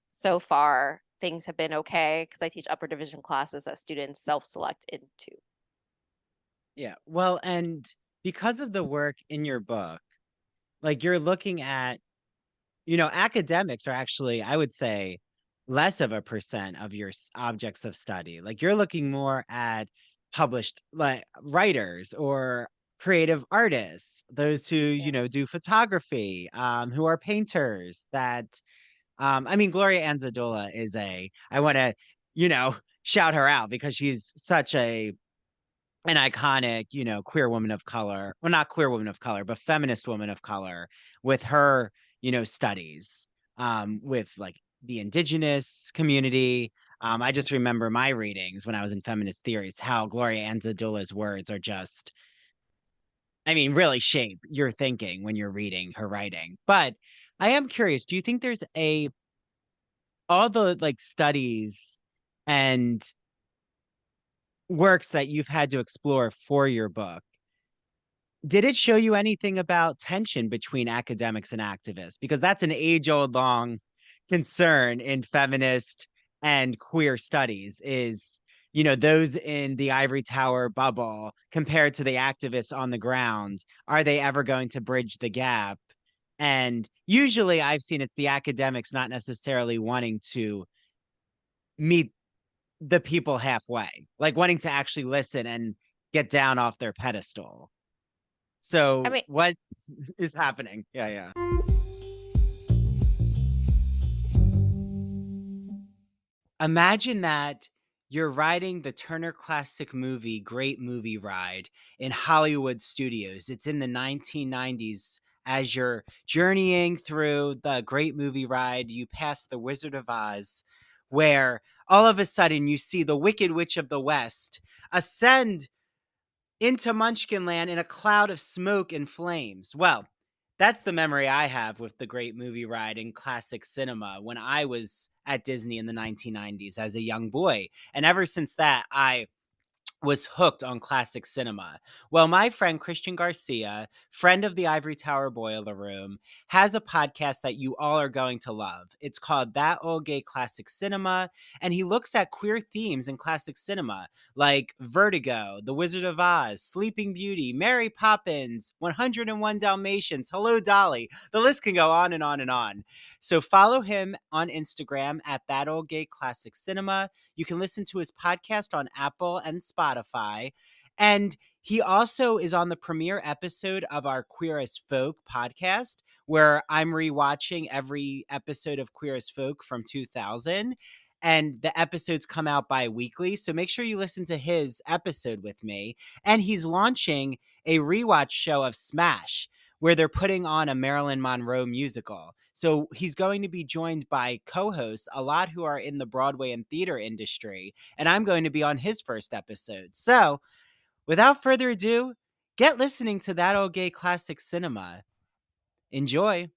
so far things have been okay, because I teach upper division classes that students self-select into. Yeah. Well, and because of the work in your book, like you're looking at, academics are actually, I would say, less of a percent of your objects of study. Like you're looking more at published like writers or creative artists, those who, do photography, who are painters that, I mean, Gloria Anzadula is I want to, shout her out because she's such an iconic, queer woman of color. Well, not queer woman of color, but feminist woman of color, with her, studies, with like the indigenous community. I just remember my readings when I was in feminist theories, how Gloria Anzadula's words are just, I mean, really shape your thinking when you're reading her writing. But I am curious, do you think there's all the like studies and works that you've had to explore for your book, did it show you anything about tension between academics and activists? Because that's an age-old long concern in feminist and queer studies, is, those in the ivory tower bubble compared to the activists on the ground. Are they ever going to bridge the gap? And usually I've seen it's the academics not necessarily wanting to meet the people halfway, like wanting to actually listen and get down off their pedestal. I So mean, what is happening? Yeah, yeah. Imagine that you're riding the Turner Classic Movie Great Movie Ride in Hollywood studios. It's in the 1990s. As you're journeying through the Great Movie Ride, you pass the Wizard of Oz, where all of a sudden you see the Wicked Witch of the West ascend into Munchkinland in a cloud of smoke and flames. Well, that's the memory I have with the Great Movie Ride in classic cinema when I was at Disney in the 1990s as a young boy. And ever since that, I was hooked on classic cinema. Well, my friend Christian Garcia, friend of the Ivory Tower Boiler Room, has a podcast that you all are going to love. It's called That Old Gay Classic Cinema, and he looks at queer themes in classic cinema, like Vertigo, The Wizard of Oz, Sleeping Beauty, Mary Poppins, 101 Dalmatians, Hello Dolly. The list can go on and on and on. So follow him on Instagram at That Old Gay Classic Cinema. You can listen to his podcast on Apple and Spotify. And he also is on the premiere episode of our Queer as Folk podcast, where I'm rewatching every episode of Queer as Folk from 2000. And the episodes come out bi-weekly. So make sure you listen to his episode with me. And he's launching a rewatch show of Smash, where they're putting on a Marilyn Monroe musical. So he's going to be joined by co-hosts, a lot who are in the Broadway and theater industry, and I'm going to be on his first episode. So without further ado, get listening to That Old Gay Classic Cinema. Enjoy.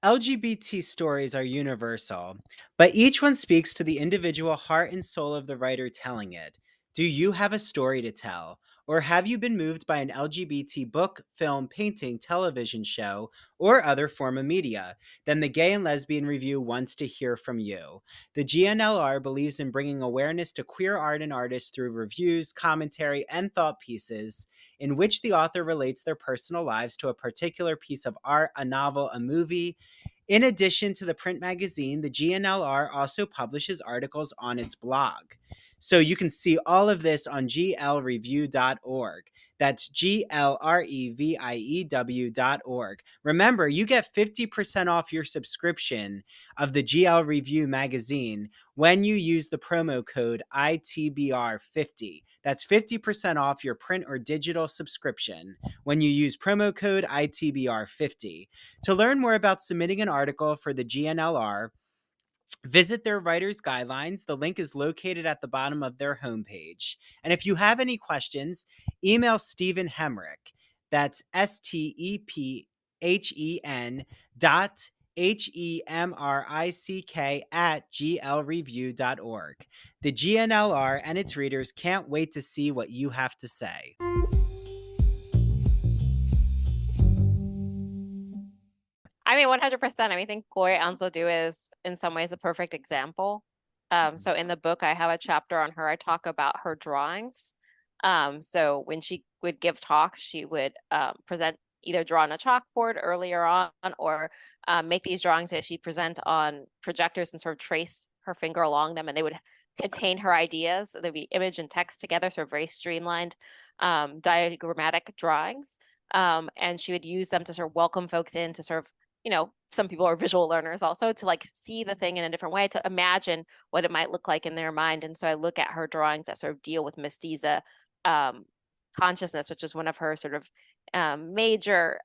LGBT stories are universal, but each one speaks to the individual heart and soul of the writer telling it. Do you have a story to tell? Or have you been moved by an LGBT book, film, painting, television show, or other form of media? Then the Gay and Lesbian Review wants to hear from you. The GNLR believes in bringing awareness to queer art and artists through reviews, commentary, and thought pieces in which the author relates their personal lives to a particular piece of art, a novel, a movie. In addition to the print magazine, the GNLR also publishes articles on its blog. So you can see all of this on glreview.org. That's glreview.org. Remember, you get 50% off your subscription of the GL Review magazine when you use the promo code ITBR50. That's 50% off your print or digital subscription when you use promo code ITBR50. To learn more about submitting an article for the GNLR, visit their writer's guidelines. The link is located at the bottom of their homepage. And if you have any questions, email Stephen Hemrick. That's STEPHEN.HEMRICK@glreview.org. The GNLR and its readers can't wait to see what you have to say. I mean, 100%. I mean, I think Gloria Anzaldúa is in some ways a perfect example. So in the book, I have a chapter on her. I talk about her drawings. So when she would give talks, she would present, either draw on a chalkboard earlier on, or make these drawings that she present on projectors and sort of trace her finger along them, and they would contain her ideas. There'd be image and text together, sort of very streamlined diagrammatic drawings. And she would use them to sort of welcome folks in, to sort of, some people are visual learners also, to like see the thing in a different way, to imagine what it might look like in their mind. And so I look at her drawings that sort of deal with mestiza consciousness, which is one of her sort of major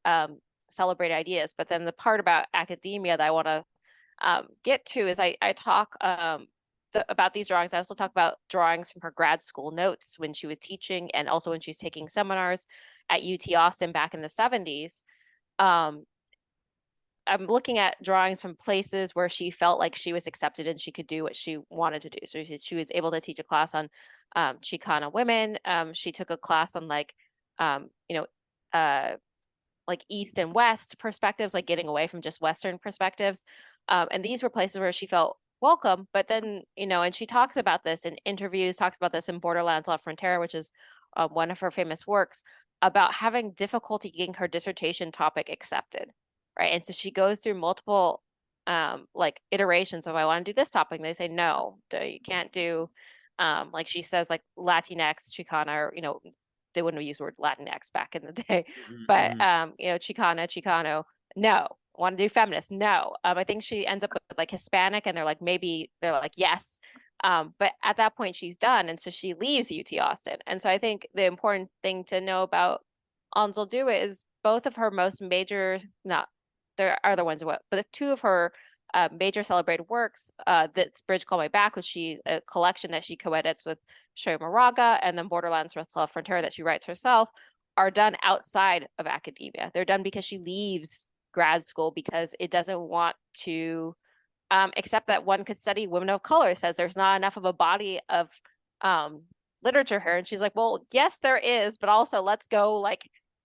celebrated ideas. But then the part about academia that I want to get to is I talk about these drawings. I also talk about drawings from her grad school notes when she was teaching, and also when she was taking seminars at UT Austin back in the 70s. I'm looking at drawings from places where she felt like she was accepted and she could do what she wanted to do. So she was able to teach a class on Chicana women. She took a class on like East and West perspectives, like getting away from just Western perspectives. And these were places where she felt welcome. But then, and she talks about this in interviews, talks about this in Borderlands La Frontera, which is one of her famous works, about having difficulty getting her dissertation topic accepted. Right. And so she goes through multiple iterations of, I want to do this topic. And they say, no, you can't do, like she says, like Latinx, Chicana, or, they wouldn't have used the word Latinx back in the day, but, Chicana, Chicano, no. Want to do feminist? No. I think she ends up with like Hispanic, and they're like, yes. But at that point she's done. And so she leaves UT Austin. And so I think the important thing to know about Anzaldúa is both of her most major, there are other ones, but the two of her major celebrated works, that's Bridge Called My Back, which she's a collection that she co-edits with Shoyo Moraga, and then Borderlands with La Frontera that she writes herself, are done outside of academia. They're done because she leaves grad school because it doesn't want to accept that one could study women of color. It says there's not enough of a body of literature here. And she's like, well, yes, there is, but also let's go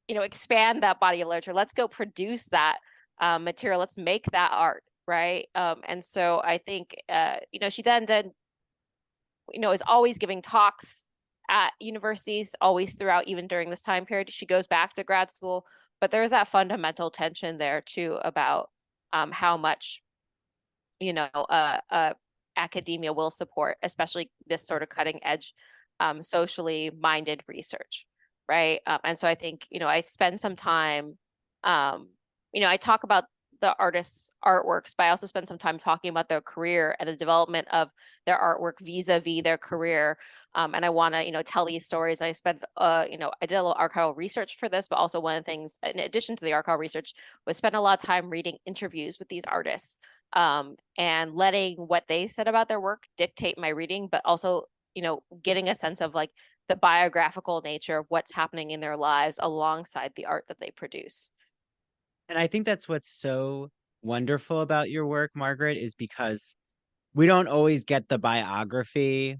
expand that body of literature. Let's go produce that material. Let's make that art, right? And so I think, she then is always giving talks at universities, always throughout, even during this time period. She goes back to grad school, but there's that fundamental tension there too about how much, academia will support, especially this sort of cutting edge, socially minded research, right? And so I think, I spend some time, I talk about the artists' artworks, but I also spend some time talking about their career and the development of their artwork vis-a-vis their career. And I want to, tell these stories. I spent, I did a little archival research for this, but also one of the things, in addition to the archival research, was spend a lot of time reading interviews with these artists, and letting what they said about their work dictate my reading, but also, getting a sense of like the biographical nature of what's happening in their lives alongside the art that they produce. And I think that's what's so wonderful about your work, Margaret, is because we don't always get the biography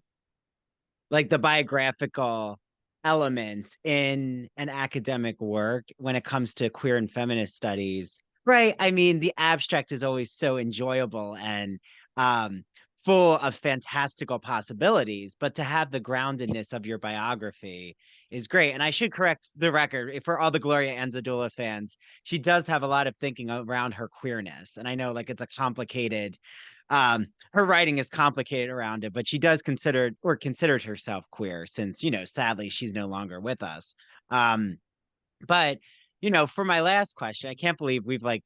like the biographical elements in an academic work when it comes to queer and feminist studies. Right. I mean, the abstract is always so enjoyable and um, full of fantastical possibilities, but to have the groundedness of your biography is great. And I should correct the record for all the Gloria Anzaldúa fans. She does have a lot of thinking around her queerness. And I know like it's a complicated her writing is complicated around it, but she does considered herself queer since, sadly she's no longer with us. But for my last question, I can't believe we've like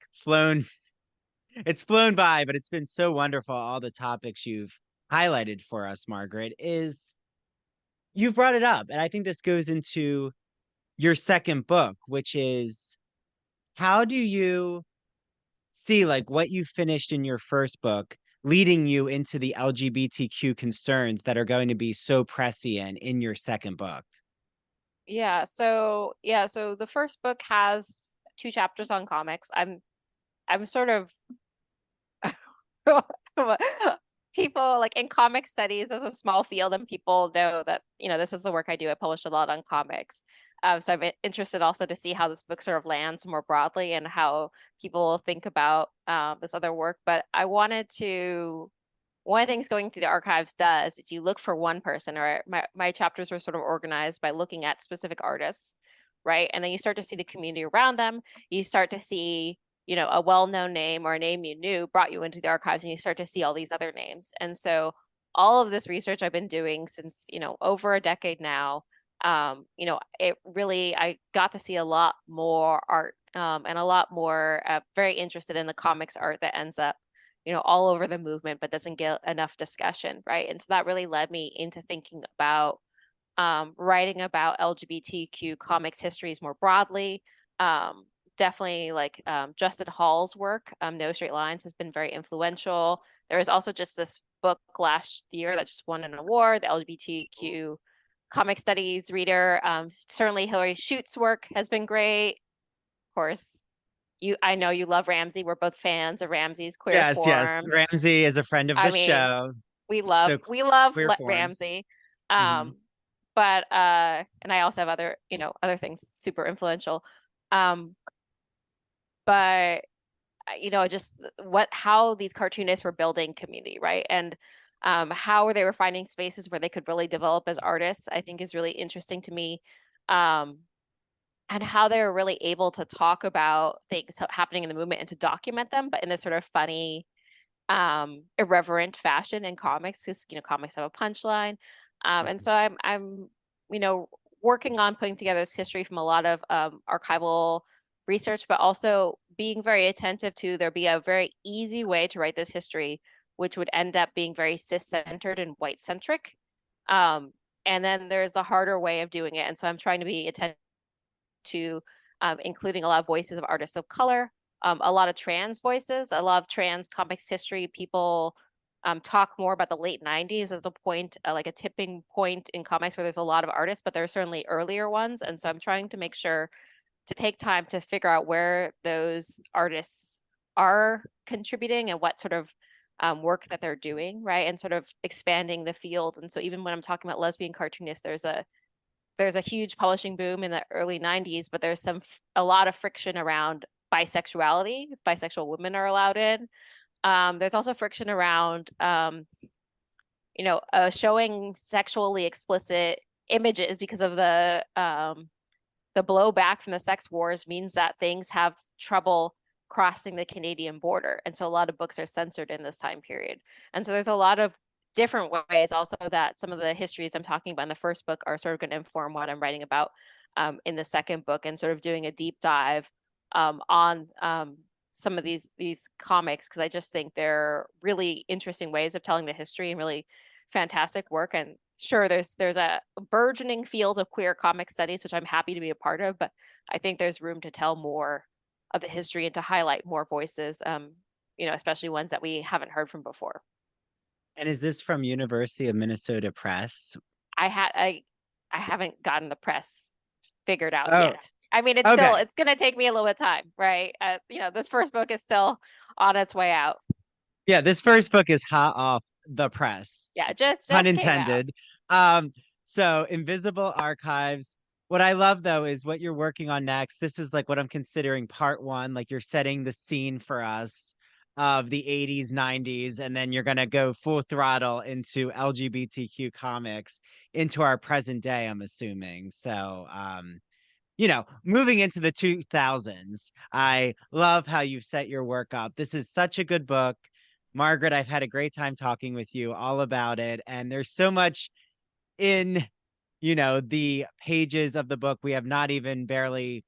it's flown by, but it's been so wonderful. All the topics you've highlighted for us, Margaret, is you've brought it up. And I think this goes into your second book, which is how do you see like what you finished in your first book leading you into the LGBTQ concerns that are going to be so prescient in your second book? So the first book has 2 chapters on comics. I'm sort of people like in comic studies as a small field, and people know that this is the work I do. I publish a lot on comics. So I'm interested also to see how this book sort of lands more broadly and how people think about this other work. But I wanted to, one of the things going through the archives does is you look for one person, or my chapters were sort of organized by looking at specific artists, right? And then you start to see the community around them. You start to see, a well-known name or a name you knew brought you into the archives, and you start to see all these other names. And so all of this research I've been doing since, over a decade now, it really, I got to see a lot more art and a lot more very interested in the comics art that ends up, all over the movement, but doesn't get enough discussion, right? And so that really led me into thinking about writing about LGBTQ comics histories more broadly. Definitely like Justin Hall's work, No Straight Lines, has been very influential. There was also just this book last year that just won an award, the LGBTQ comic studies reader. Certainly Hillary Schute's work has been great. Of course, I know you love Ramsey. We're both fans of Ramsey's queer Yes. forms. Ramsey is a friend of I the mean, show. we love So queer forms. Ramsey. Mhm. But and I also have other things super influential. Um, but just how these cartoonists were building community, right? And how they were finding spaces where they could really develop as artists, I think is really interesting to me. And how they were really able to talk about things happening in the movement and to document them, but in a sort of funny, irreverent fashion in comics, because comics have a punchline. And so I'm working on putting together this history from a lot of archival research, but also being very attentive to there be a very easy way to write this history, which would end up being very cis-centered and white-centric. And then there's the harder way of doing it. And so I'm trying to be attentive to including a lot of voices of artists of color, a lot of trans voices, a lot of trans comics history. People talk more about the late 90s as a point, like a tipping point in comics where there's a lot of artists, but there are certainly earlier ones. And so I'm trying to make sure to take time to figure out where those artists are contributing and what sort of work that they're doing, right? And sort of expanding the field. And so even when I'm talking about lesbian cartoonists, there's a huge publishing boom in the early 90s, but there's a lot of friction around bisexuality. Bisexual women are allowed in. There's also friction around, showing sexually explicit images because of the blowback from the sex wars means that things have trouble crossing the Canadian border. And so a lot of books are censored in this time period. And so there's a lot of different ways also that some of the histories I'm talking about in the first book are sort of going to inform what I'm writing about in the second book, and sort of doing a deep dive on some of these comics, because I just think they're really interesting ways of telling the history and really fantastic work. And sure, there's a burgeoning field of queer comic studies, which I'm happy to be a part of, but I think there's room to tell more of the history and to highlight more voices, especially ones that we haven't heard from before. And is this from University of Minnesota Press? I haven't gotten the press figured out Oh, yet. I mean, it's okay. going to take me a little bit of time, right? This first book is still on its way out. Yeah, this first book is hot off the press. Yeah, just Pun came out. intended. Um, So Invisible Archives. What I love though is what you're working on next. This is like what I'm considering part one. Like you're setting the scene for us of the 80s, 90s, and then you're gonna go full throttle into LGBTQ comics into our present day, I'm assuming. So moving into the 2000s, I love how you've set your work up. This is such a good book. Margaret, I've had a great time talking with you all about it. And there's so much in, the pages of the book. We have not even barely,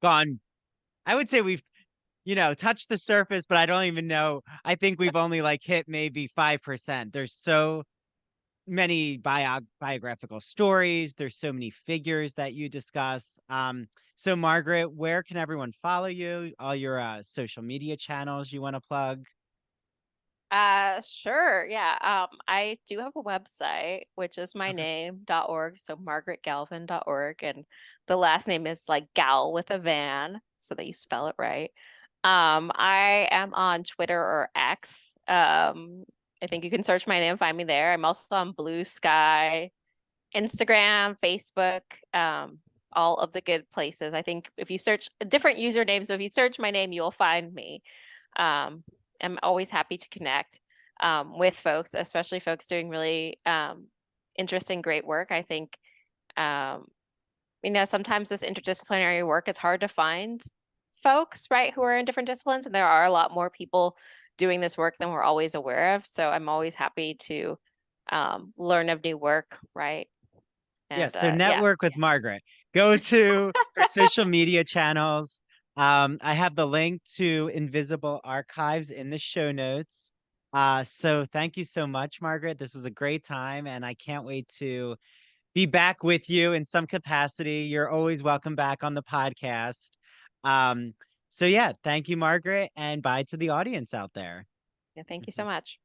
gone. I would say we've, touched the surface, but I don't even know. I think we've only like hit maybe 5%. There's so many biographical stories. There's so many figures that you discuss. So Margaret, where can everyone follow you? All your social media channels you want to plug? Sure. Yeah. I do have a website, which is my name.org. So margaretgalvan.org. And the last name is like gal with a van, so that you spell it right. I am on Twitter or X. I think you can search my name and find me there. I'm also on Blue Sky, Instagram, Facebook, all of the good places. I think if you search different usernames, so if you search my name, you'll find me. I'm always happy to connect with folks, especially folks doing really interesting, great work. I think, sometimes this interdisciplinary work, it's hard to find folks, right, who are in different disciplines, and there are a lot more people doing this work than we're always aware of. So I'm always happy to learn of new work, right? Yeah, And so network with Margaret. Go to her social media channels. I have the link to Invisible Archives in the show notes. So thank you so much, Margaret. This was a great time, and I can't wait to be back with you in some capacity. You're always welcome back on the podcast. Um, so yeah, thank you, Margaret, and bye to the audience out there. yeah, thank you so much.